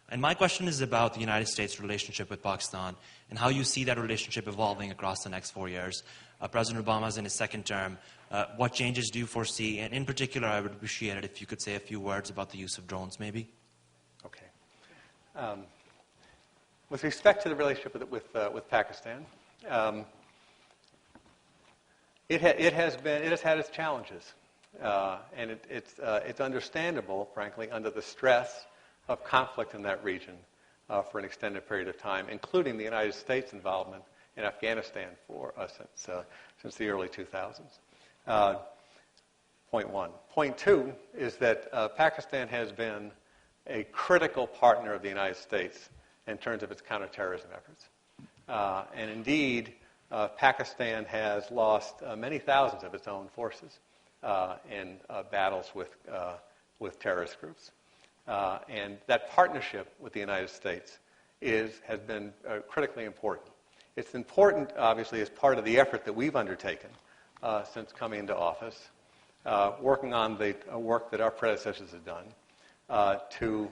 And my question is about the United States' relationship with Pakistan and how you see that relationship evolving across the next 4 years. President Obama's in his second term. What changes do you foresee? And in particular, I would appreciate it if you could say a few words about the use of drones, maybe. Okay. With respect to the relationship with Pakistan, it has had its challenges, and it's understandable, frankly, under the stress of conflict in that region for an extended period of time, including the United States' involvement in Afghanistan since the early 2000s. Point one. Point two is that Pakistan has been a critical partner of the United States in terms of its counterterrorism efforts. And indeed, Pakistan has lost many thousands of its own forces in battles with terrorist groups. And that partnership with the United States has been critically important. It's important, obviously, as part of the effort that we've undertaken since coming into office, working on the work that our predecessors have done to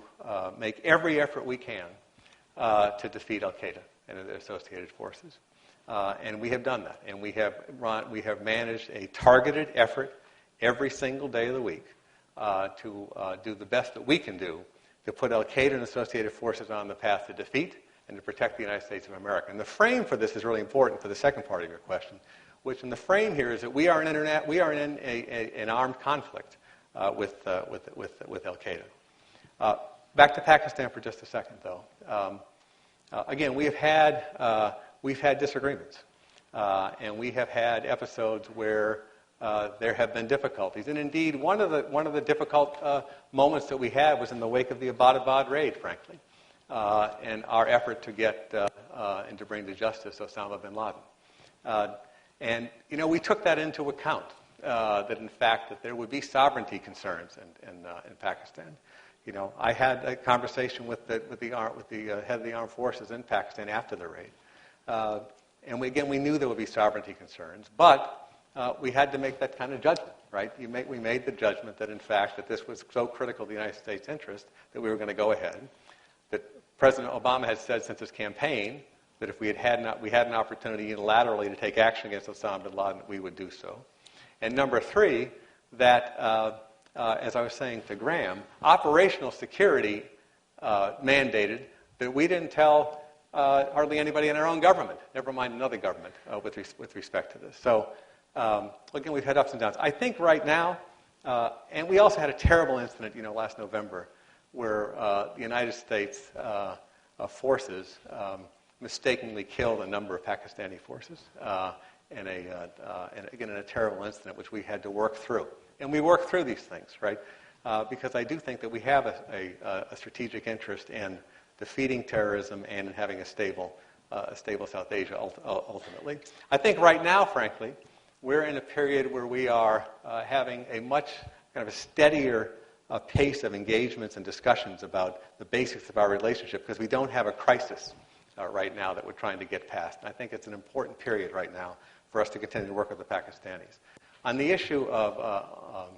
make every effort we can to defeat Al-Qaeda and their associated forces. And we have done that. And we have managed a targeted effort every single day of the week to do the best that we can do to put Al-Qaeda and associated forces on the path to defeat and to protect the United States of America. And the frame for this is really important for the second part of your question, which in the frame here is that we are in an armed conflict with Al-Qaeda. Back to Pakistan for just a second, though. Again, we've had disagreements, and we have had episodes where there have been difficulties. And indeed, one of the difficult moments that we had was in the wake of the Abbottabad raid, frankly, and our effort to get and to bring to justice Osama bin Laden. And we took that into account, that in fact that there would be sovereignty concerns in Pakistan. I had a conversation with the head of the armed forces in Pakistan after the raid. And we knew there would be sovereignty concerns, but we had to make that kind of judgment, right? We made the judgment that, in fact, that this was so critical to the United States' interest that we were going to go ahead. That President Obama had said since his campaign that if we had an opportunity unilaterally to take action against Osama bin Laden, we would do so. And number three, that, as I was saying to Graham, operational security mandated that we didn't tell hardly anybody in our own government, never mind another government, with respect to this. So, again, we've had ups and downs. I think right now, and we also had a terrible incident, last November, where the United States forces mistakenly killed a number of Pakistani forces in a terrible incident, which we had to work through. And we work through these things, right? Because I do think that we have a strategic interest in defeating terrorism and in having a stable South Asia ultimately. I think right now, frankly, we're in a period where we are having a much kind of a steadier pace of engagements and discussions about the basics of our relationship because we don't have a crisis right now that we're trying to get past. And I think it's an important period right now for us to continue to work with the Pakistanis. On the issue of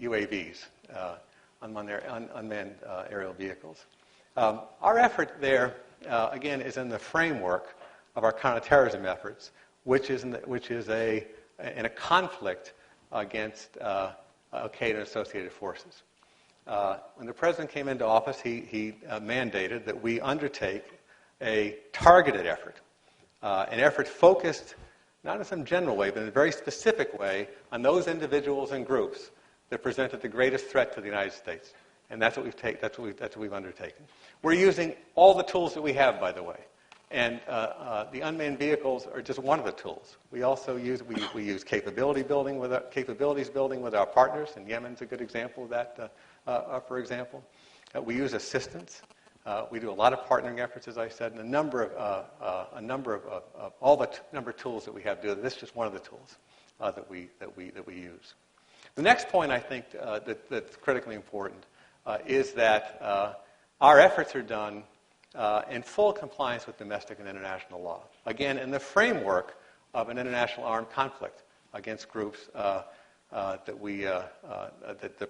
UAVs, unmanned aerial vehicles, our effort there, again, is in the framework of our counterterrorism efforts, which is in a conflict against Al-Qaeda and associated forces. When the president came into office, he mandated that we undertake a targeted effort, an effort focused not in some general way, but in a very specific way on those individuals and groups that presented the greatest threat to the United States. And that's what we've undertaken. We're using all the tools that we have, by the way. And the unmanned vehicles are just one of the tools. We also use capabilities building with our partners, and Yemen's a good example of that. For example, we use assistance. We do a lot of partnering efforts, as I said, and a number of tools that we have. This is just one of the tools that we use. The next point I think that's critically important is that our efforts are done in full compliance with domestic and international law. Again, in the framework of an international armed conflict against groups that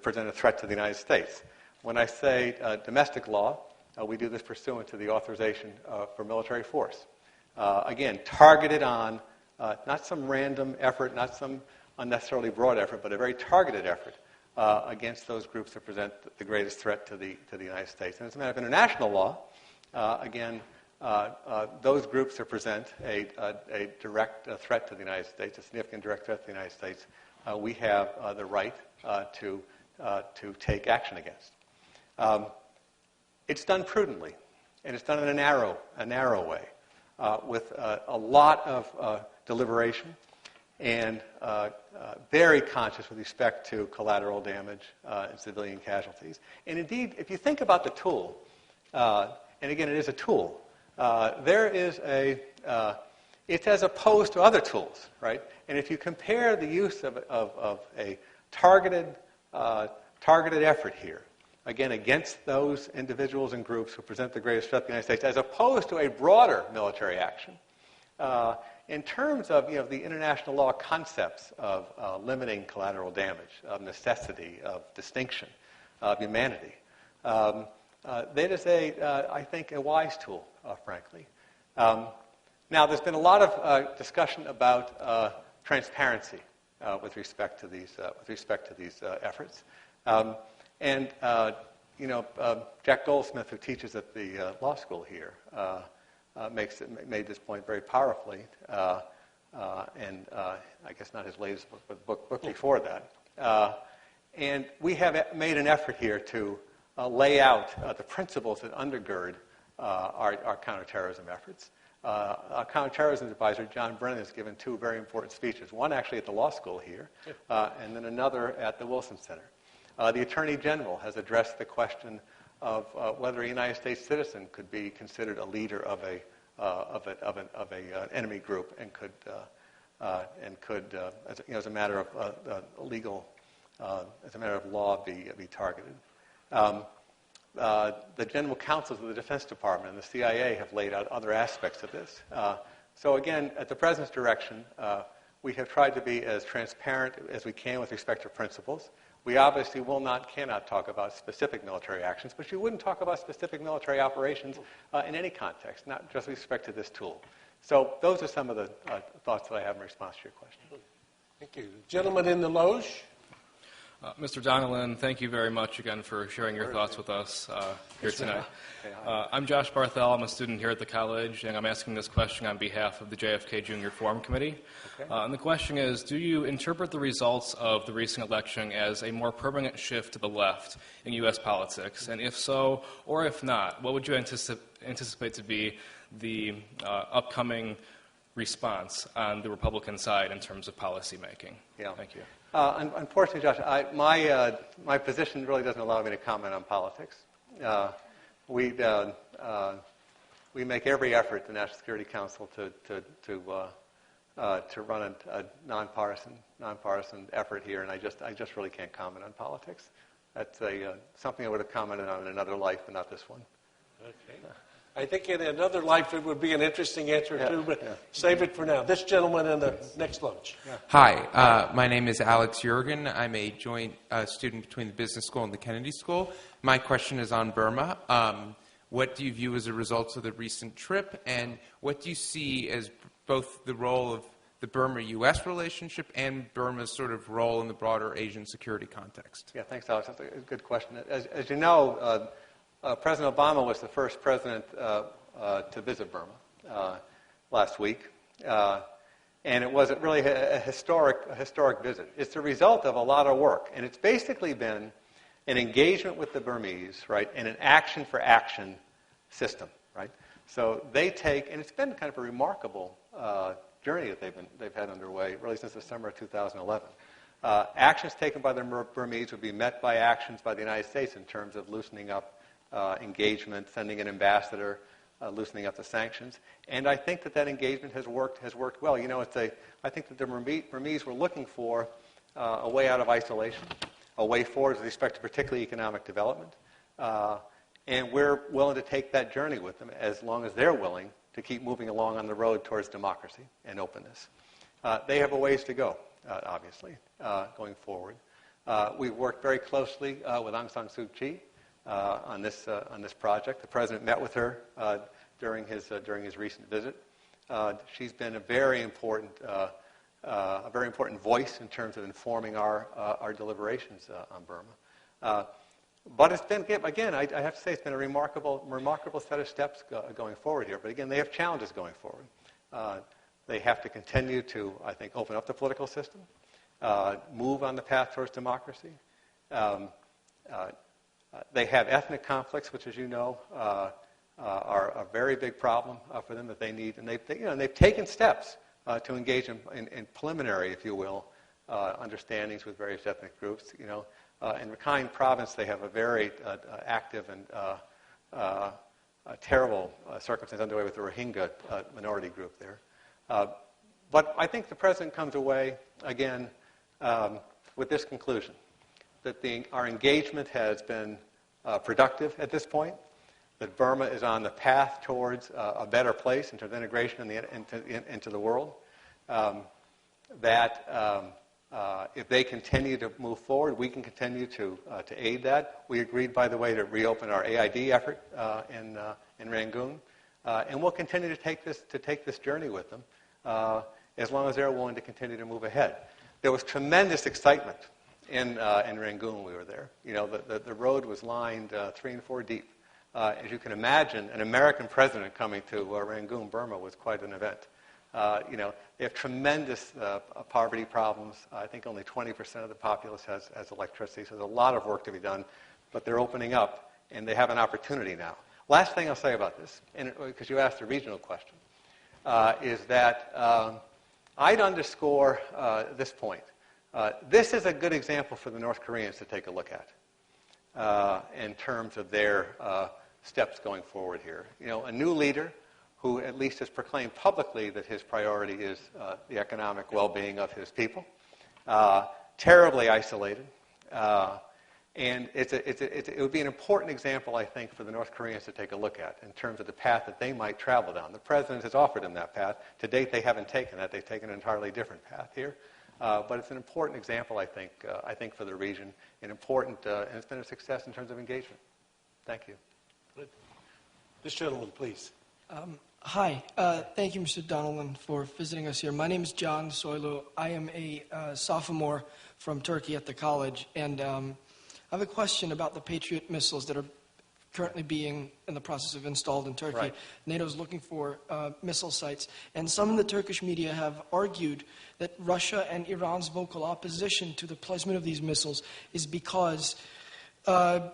present a threat to the United States. When I say domestic law, we do this pursuant to the authorization for military force. Again, targeted on not some random effort, not some unnecessarily broad effort, but a very targeted effort against those groups that present the greatest threat to the United States. And as a matter of international law, again, those groups that present a direct threat to the United States, a significant direct threat to the United States, we have the right to take action against. It's done prudently, and it's done in a narrow way, with a lot of deliberation and very conscious with respect to collateral damage and civilian casualties. And indeed, if you think about the tool, and again, it is a tool, it's as opposed to other tools, right? And if you compare the use of a targeted effort here, again, against those individuals and groups who present the greatest threat to the United States, as opposed to a broader military action, in terms of the international law concepts of limiting collateral damage, of necessity, of distinction, of humanity, that is I think, a wise tool, frankly. Now, there's been a lot of discussion about transparency with respect to these efforts. Jack Goldsmith, who teaches at the law school here, made this point very powerfully, and I guess not his latest book, but the book before that. And we have made an effort here to lay out the principles that undergird our counterterrorism efforts. Our counterterrorism advisor, John Brennan, has given two very important speeches, one actually at the law school here, and then another at the Wilson Center. The Attorney General has addressed the question of whether a United States citizen could be considered a leader of an enemy group and could as a matter of law, be targeted. The general counsels of the Defense Department and the CIA have laid out other aspects of this. So again, at the President's direction, we have tried to be as transparent as we can with respect to principles. We obviously cannot talk about specific military actions, but you wouldn't talk about specific military operations in any context, not just with respect to this tool. So those are some of the thoughts that I have in response to your question. Thank you. Gentleman in the loge. Mr. Donilon, thank you very much again for sharing your thoughts with us here tonight. I'm Josh Barthel. I'm a student here at the college, and I'm asking this question on behalf of the JFK Junior Forum Committee. Okay. And the question is, do you interpret the results of the recent election as a more permanent shift to the left in U.S. politics? And if so, or if not, what would you anticipate to be the upcoming response on the Republican side in terms of policy making? Yeah. Thank you. Unfortunately, Josh, my position really doesn't allow me to comment on politics. We make every effort at the National Security Council to run a nonpartisan effort here, and I just really can't comment on politics. That's something I would have commented on in another life, but not this one. Okay. I think in another life it would be an interesting answer too, but save it for now. This gentleman in the next loge. Yeah. Hi, my name is Alex Jurgen. I'm a joint student between the Business School and the Kennedy School. My question is on Burma. What do you view as the results of the recent trip, and what do you see as both the role of the Burma-U.S. relationship and Burma's sort of role in the broader Asian security context? Yeah, thanks, Alex. That's a good question. As you know, President Obama was the first president to visit Burma last week, and it was really a historic visit. It's the result of a lot of work, and it's basically been an engagement with the Burmese, right, and an action-for-action system, right. So they take, and it's been kind of a remarkable journey that they've had underway really since the summer of 2011. Actions taken by the Burmese would be met by actions by the United States in terms of loosening up engagement, sending an ambassador, loosening up the sanctions, and I think that engagement has worked well. You know, I think that the Burmese were looking for a way out of isolation, a way forward with respect to particularly economic development, and we're willing to take that journey with them as long as they're willing to keep moving along on the road towards democracy and openness. They have a ways to go, obviously, going forward. We've worked very closely with Aung San Suu Kyi on this project. The president met with her during his recent visit. She's been a very important voice in terms of informing our deliberations on Burma. But it's been, again, I have to say, it's been a remarkable set of steps going forward here. But again, they have challenges going forward. They have to continue to, I think, open up the political system, move on the path towards democracy. They have ethnic conflicts, which, as you know, are a very big problem for them that they need, and they've taken steps to engage in preliminary, if you will, understandings with various ethnic groups. You know, in Rakhine Province, they have a very active and terrible circumstance underway with the Rohingya minority group there. But I think the president comes away again with this conclusion: that our engagement has been productive at this point, that Burma is on the path towards a better place in terms of integration into the world, that if they continue to move forward, we can continue to aid that. We agreed, by the way, to reopen our AID effort in Rangoon, and we'll continue to take this journey with them as long as they're willing to continue to move ahead. There was tremendous excitement in Rangoon when we were there. You know, the road was lined 3 and 4 deep. As you can imagine, an American president coming to Rangoon, Burma, was quite an event. You know, they have tremendous poverty problems. I think only 20% of the populace has electricity, so there's a lot of work to be done. But they're opening up, and they have an opportunity now. Last thing I'll say about this, because you asked a regional question, is that I'd underscore this point. This is a good example for the North Koreans to take a look at in terms of their steps going forward here. You know, a new leader who at least has proclaimed publicly that his priority is the economic well-being of his people, terribly isolated, And it would be an important example, I think, for the North Koreans to take a look at in terms of the path that they might travel down. The president has offered them that path. To date, they haven't taken that. They've taken an entirely different path here. But it's an important example, I think, for the region, and it's been a success in terms of engagement. Thank you. Good. This gentleman, please. Hi. Thank you, Mr. Donilon, for visiting us here. My name is John Soylu. I am a sophomore from Turkey at the college, and I have a question about the Patriot missiles that are currently being in the process of installed in Turkey. Right. NATO is looking for missile sites, and some in the Turkish media have argued that Russia and Iran's vocal opposition to the placement of these missiles is because the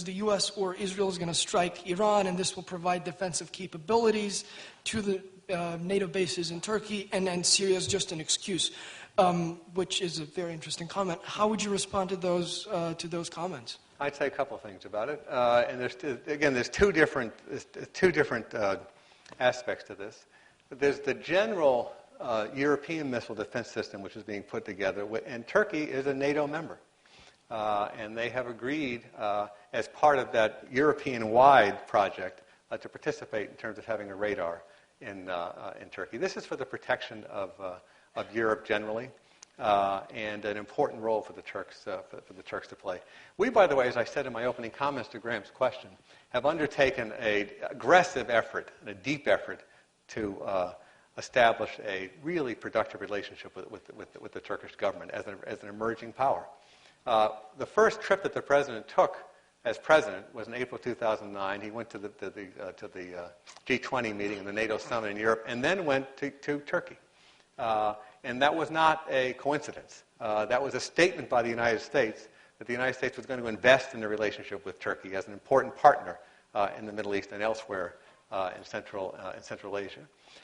U.S. or Israel is going to strike Iran, and this will provide defensive capabilities to the NATO bases in Turkey, and then Syria is just an excuse, which is a very interesting comment. How would you respond to those comments? I'd say a couple of things about it. And there's two different aspects to this. There's the general European missile defense system, which is being put together, and Turkey is a NATO member. And they have agreed, as part of that European-wide project, to participate in terms of having a radar in Turkey. This is for the protection of Europe generally, and an important role for the Turks to play. We, by the way, as I said in my opening comments to Graham's question, have undertaken an aggressive effort, and a deep effort, to establish a really productive relationship with the Turkish government as an emerging power. The first trip that the president took as president was in April 2009. He went to the G20 meeting and the NATO summit in Europe, and then went to Turkey. And that was not a coincidence. That was a statement by the United States that the United States was going to invest in the relationship with Turkey as an important partner in the Middle East and elsewhere in Central Asia.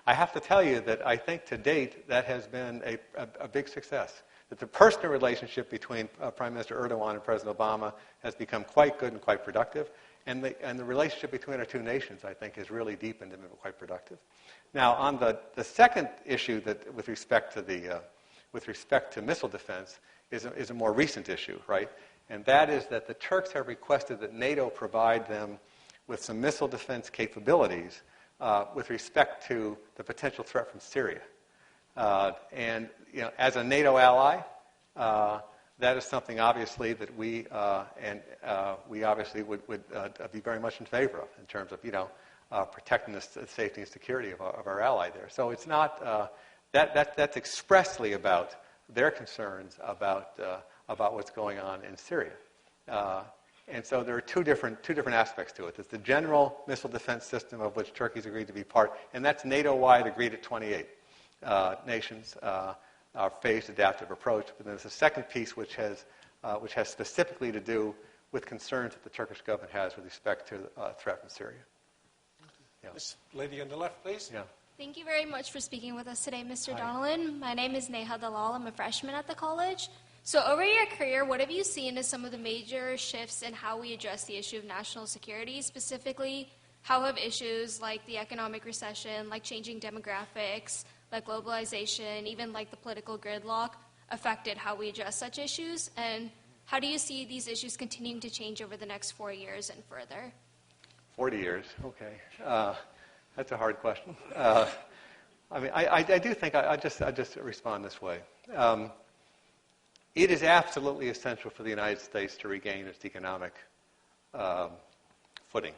I have to tell you that I think to date that has been a big success. That the personal relationship between Prime Minister Erdogan and President Obama has become quite good and quite productive. And the relationship between our two nations, I think, has really deepened and been quite productive. Now, on the second issue that with respect to missile defense is a more recent issue, right? And that is that the Turks have requested that NATO provide them with some missile defense capabilities with respect to the potential threat from Syria. And as a NATO ally, that is something obviously that we obviously would be very much in favor of in terms of protecting the safety and security of our ally there. So it's not that's expressly about their concerns about what's going on in Syria. And so there are two different aspects to it. There's the general missile defense system of which Turkey's agreed to be part, and that's NATO-wide agreed at 28 nations. Our phased adaptive approach, but then there's a second piece which has specifically to do with concerns that the Turkish government has with respect to threat from Syria. Yeah. This lady on the left, please. Yeah. Thank you very much for speaking with us today, Mr. Donilon. My name is Neha Dalal. I'm a freshman at the college. So over your career, what have you seen as some of the major shifts in how we address the issue of national security? Specifically, how have issues like the economic recession, like changing demographics, like globalization, even like the political gridlock, affected how we address such issues? And how do you see these issues continuing to change over the next 4 years and further? 40 years, okay. That's a hard question. I do think I just respond this way. It is absolutely essential for the United States to regain its economic footing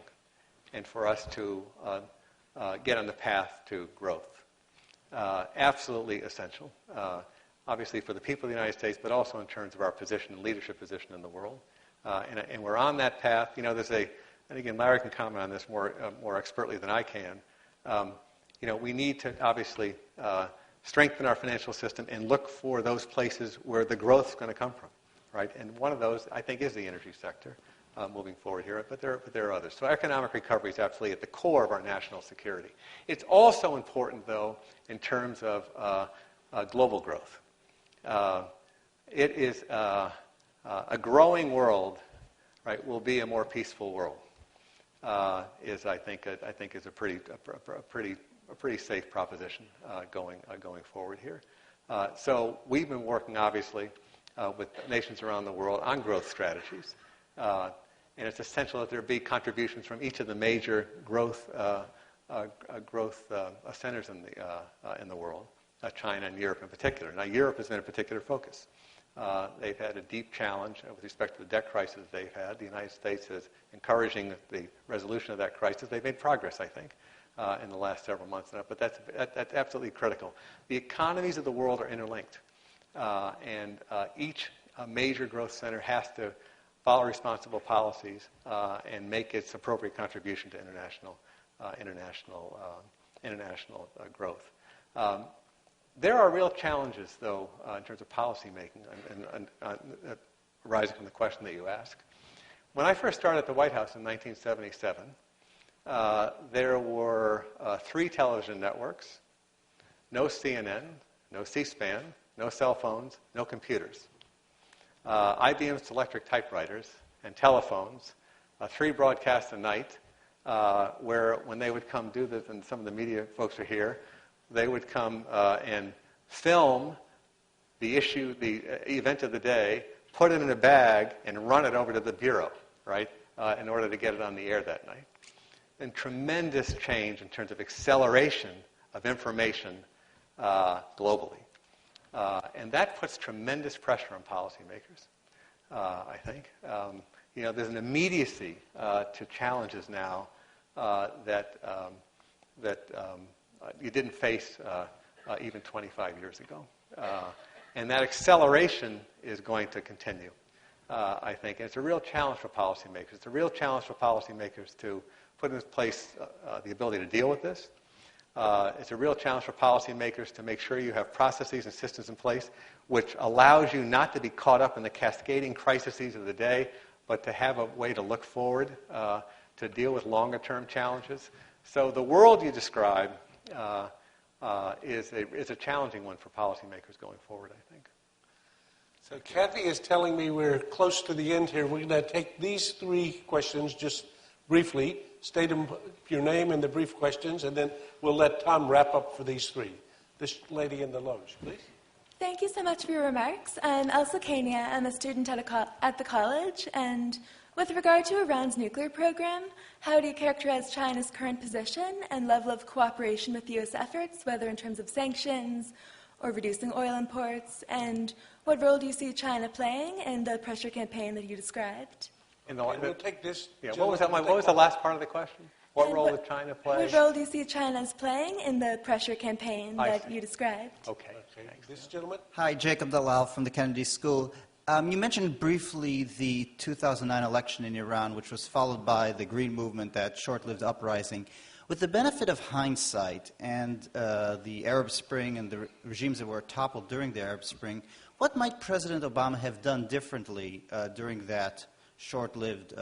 and for us to get on the path to growth. Absolutely essential, obviously for the people of the United States, but also in terms of our position, leadership position in the world. And we're on that path. And again, Larry can comment on this more expertly than I can. We need to obviously strengthen our financial system and look for those places where the growth is going to come from, right? And one of those, I think, is the energy sector moving forward here, but there are others. So economic recovery is absolutely at the core of our national security. It's also important, though, in terms of global growth. It is a growing world, right? Will be a more peaceful world. I think is a pretty safe proposition going forward here. So we've been working obviously with nations around the world on growth strategies. And it's essential that there be contributions from each of the major growth centers in the world, China and Europe in particular. Now, Europe has been a particular focus. They've had a deep challenge with respect to the debt crisis they've had. The United States is encouraging the resolution of that crisis. They've made progress, I think, in the last several months. But that's absolutely critical. The economies of the world are interlinked. And each major growth center has to follow responsible policies and make its appropriate contribution to international growth. There are real challenges, though, in terms of policy making, and arising from the question that you ask. When I first started at the White House in 1977, there were 3 television networks, no CNN, no C-SPAN, no cell phones, no computers. IBM Selectric typewriters and telephones, 3 broadcasts a night, where when they would come do this, and some of the media folks are here, they would come and film the event of the day, put it in a bag, and run it over to the bureau, right, in order to get it on the air that night. And tremendous change in terms of acceleration of information globally. And that puts tremendous pressure on policymakers, I think. There's an immediacy to challenges now that you didn't face even 25 years ago. And that acceleration is going to continue, I think. And it's a real challenge for policymakers. It's a real challenge for policymakers to put in place the ability to deal with this. It's a real challenge for policymakers to make sure you have processes and systems in place which allows you not to be caught up in the cascading crises of the day, but to have a way to look forward, to deal with longer-term challenges. So the world you describe is a challenging one for policymakers going forward, I think. So Kathy is telling me we're close to the end here. We're going to take these 3 questions just briefly. State your name and the brief questions, and then we'll let Tom wrap up for these 3. This lady in the loge, please. Thank you so much for your remarks. I'm Elsa Kania. I'm a student at the college, and with regard to Iran's nuclear program, how do you characterize China's current position and level of cooperation with U.S. efforts, whether in terms of sanctions or reducing oil imports, and what role do you see China playing in the pressure campaign that you described? We'll take this. Yeah, what was the last part of the question? What role does China play? What role do you see China's playing in the pressure campaign that you described? Okay. This gentleman. Hi, Jacob Dalal from the Kennedy School. You mentioned briefly the 2009 election in Iran, which was followed by the Green Movement, that short-lived uprising. With the benefit of hindsight and the Arab Spring and the regimes that were toppled during the Arab Spring, what might President Obama have done differently during that short-lived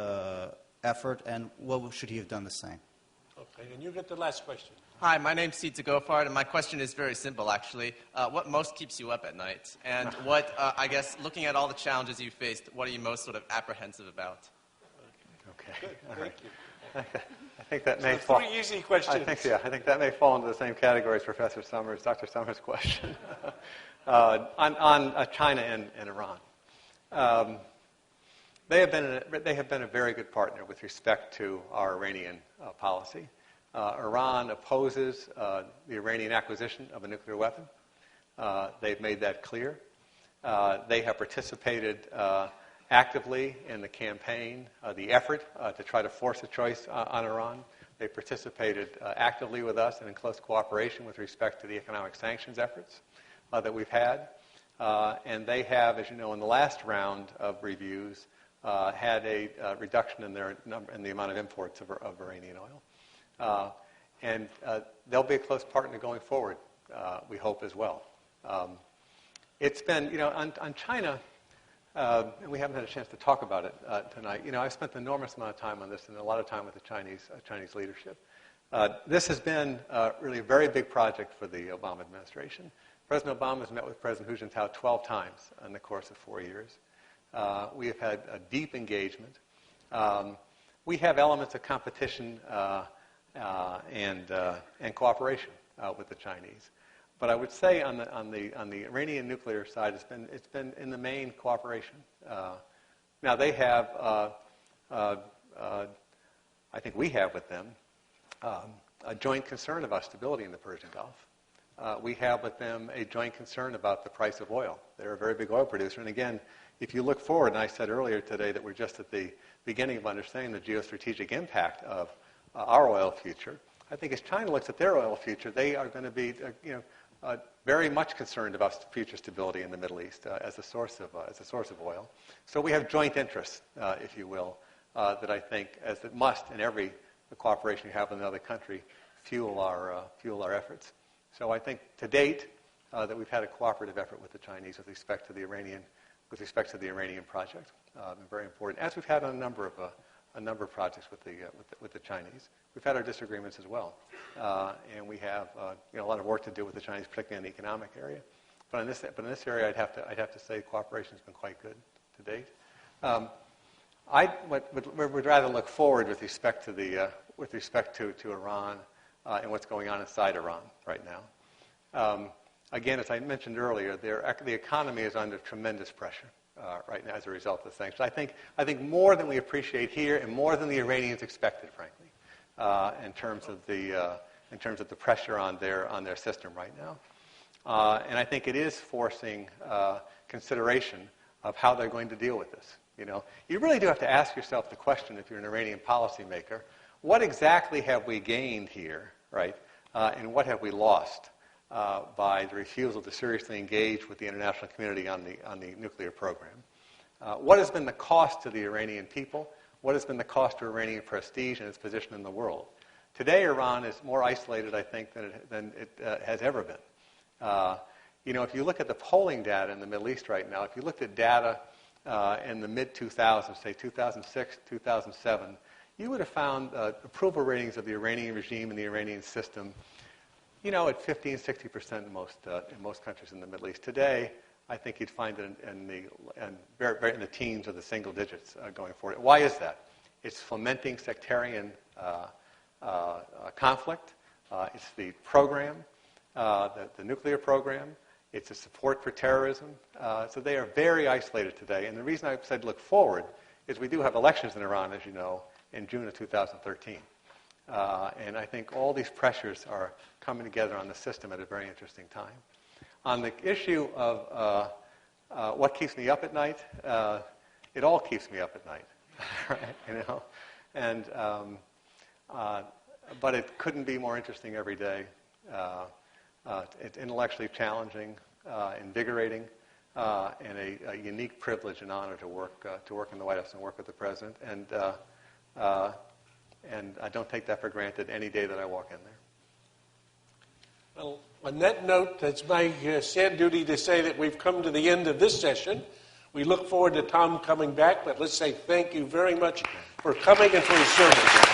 effort, and what should he have done the same? Okay, and you get the last question. Hi, my name's Sita Gofard, and my question is very simple, actually. What most keeps you up at night? And what, I guess, looking at all the challenges you faced, what are you most sort of apprehensive about? Okay. Good, thank you. I think that may fall. 3 easy questions. I think that may fall into the same category as Dr. Summers' question on China and Iran. They have been a very good partner with respect to our Iranian policy. Iran opposes the Iranian acquisition of a nuclear weapon. They've made that clear. They have participated actively in the campaign, the effort to try to force a choice on Iran. They participated actively with us and in close cooperation with respect to the economic sanctions efforts that we've had. And they have, as you know, in the last round of reviews, had a reduction in the amount of imports of Iranian oil. And they'll be a close partner going forward, we hope as well. It's been, on China, and we haven't had a chance to talk about it tonight. I've spent an enormous amount of time on this and a lot of time with the Chinese leadership. This has been really a very big project for the Obama administration. President Obama has met with President Hu Jintao 12 times in the course of 4 years. We have had a deep engagement. We have elements of competition and cooperation with the Chinese. But I would say on the Iranian nuclear side, it's been in the main cooperation. Now they have, I think we have with them, a joint concern about stability in the Persian Gulf. We have with them a joint concern about the price of oil. They're a very big oil producer. And again, if you look forward, and I said earlier today that we're just at the beginning of understanding the geostrategic impact of our oil future, I think as China looks at their oil future, they are going to be very much concerned about future stability in the Middle East as a source of oil. So we have joint interests, if you will, that I think, as it must in every cooperation you have with another country, fuel our efforts. So I think to date that we've had a cooperative effort with the Chinese with respect to the Iranian project, and very important. As we've had on a number of projects with the Chinese, we've had our disagreements as well, and we have a lot of work to do with the Chinese, particularly in the economic area. But in this area, I'd have to say cooperation has been quite good to date. I would rather look forward with respect to Iran and what's going on inside Iran right now. Again, as I mentioned earlier, the economy is under tremendous pressure right now as a result of the sanctions. I think more than we appreciate here, and more than the Iranians expected, frankly, in terms of the pressure on their system right now. And I think it is forcing consideration of how they're going to deal with this. You really do have to ask yourself the question, if you're an Iranian policymaker, what exactly have we gained here, right? And what have we lost by the refusal to seriously engage with the international community on the nuclear program? What has been the cost to the Iranian people? What has been the cost to Iranian prestige and its position in the world? Today, Iran is more isolated, I think, than it has ever been. If you look at the polling data in the Middle East right now, if you looked at data in the mid-2000s, say 2006, 2007, you would have found approval ratings of the Iranian regime and the Iranian system, at 50 and 60% in most countries in the Middle East. Today, I think you'd find it in the teens or the single digits going forward. Why is that? It's fomenting sectarian conflict. It's the program, the nuclear program. It's a support for terrorism. So they are very isolated today. And the reason I said look forward is we do have elections in Iran, as you know, in June of 2013. And I think all these pressures are coming together on the system at a very interesting time. On the issue of what keeps me up at night, it all keeps me up at night, right? And but it couldn't be more interesting every day. It's intellectually challenging, invigorating, and a unique privilege and honor to work in the White House and work with the president. And I don't take that for granted any day that I walk in there. Well, on that note, it's my sad duty to say that we've come to the end of this session. We look forward to Tom coming back, but let's say thank you very much for coming and for your service.